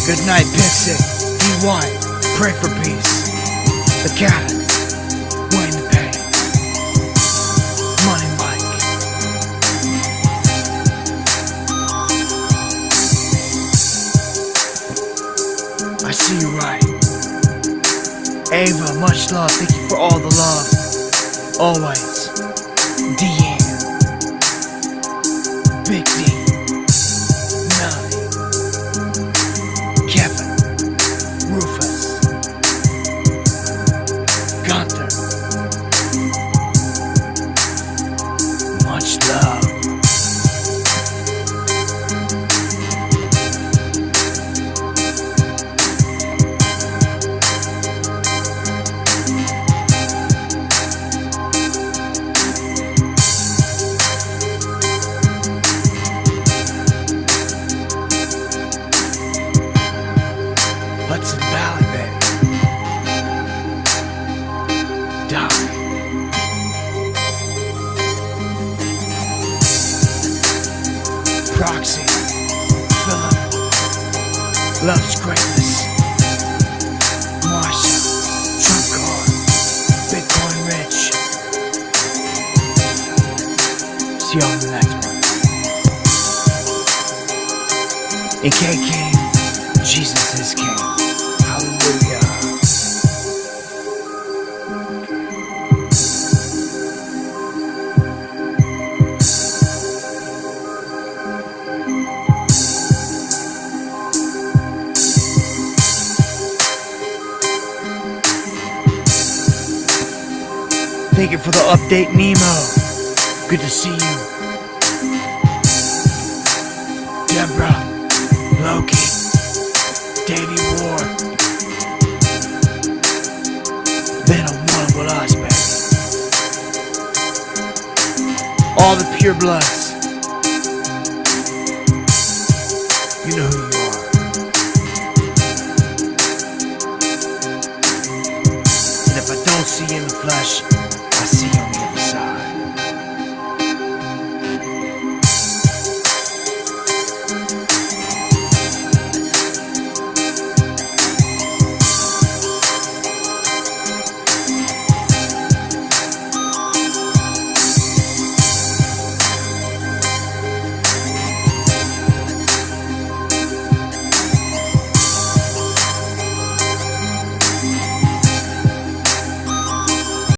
Good night, Pixie. D.Y. Pray for peace. The cat. Wayne the Pain. Money Mike. I see you right. Ava, much love. Thank you for all the love. Always. Deanne. Big D. Melanie. Kevin. Rufus. Gunther. Much love. Hudson Valley, baby. Doc. Proxy. Philip. Loves greatness. Marsha. Trump card. Bitcoin rich. See you on the next one. And K King. Jesus is King. Hallelujah. Thank you for the update, Nemo. Good to see you. Deborah. Loki. Davey Ward. Venom one with us, baby. All the pure bloods. You know who you are. And if I don't see you in the flesh,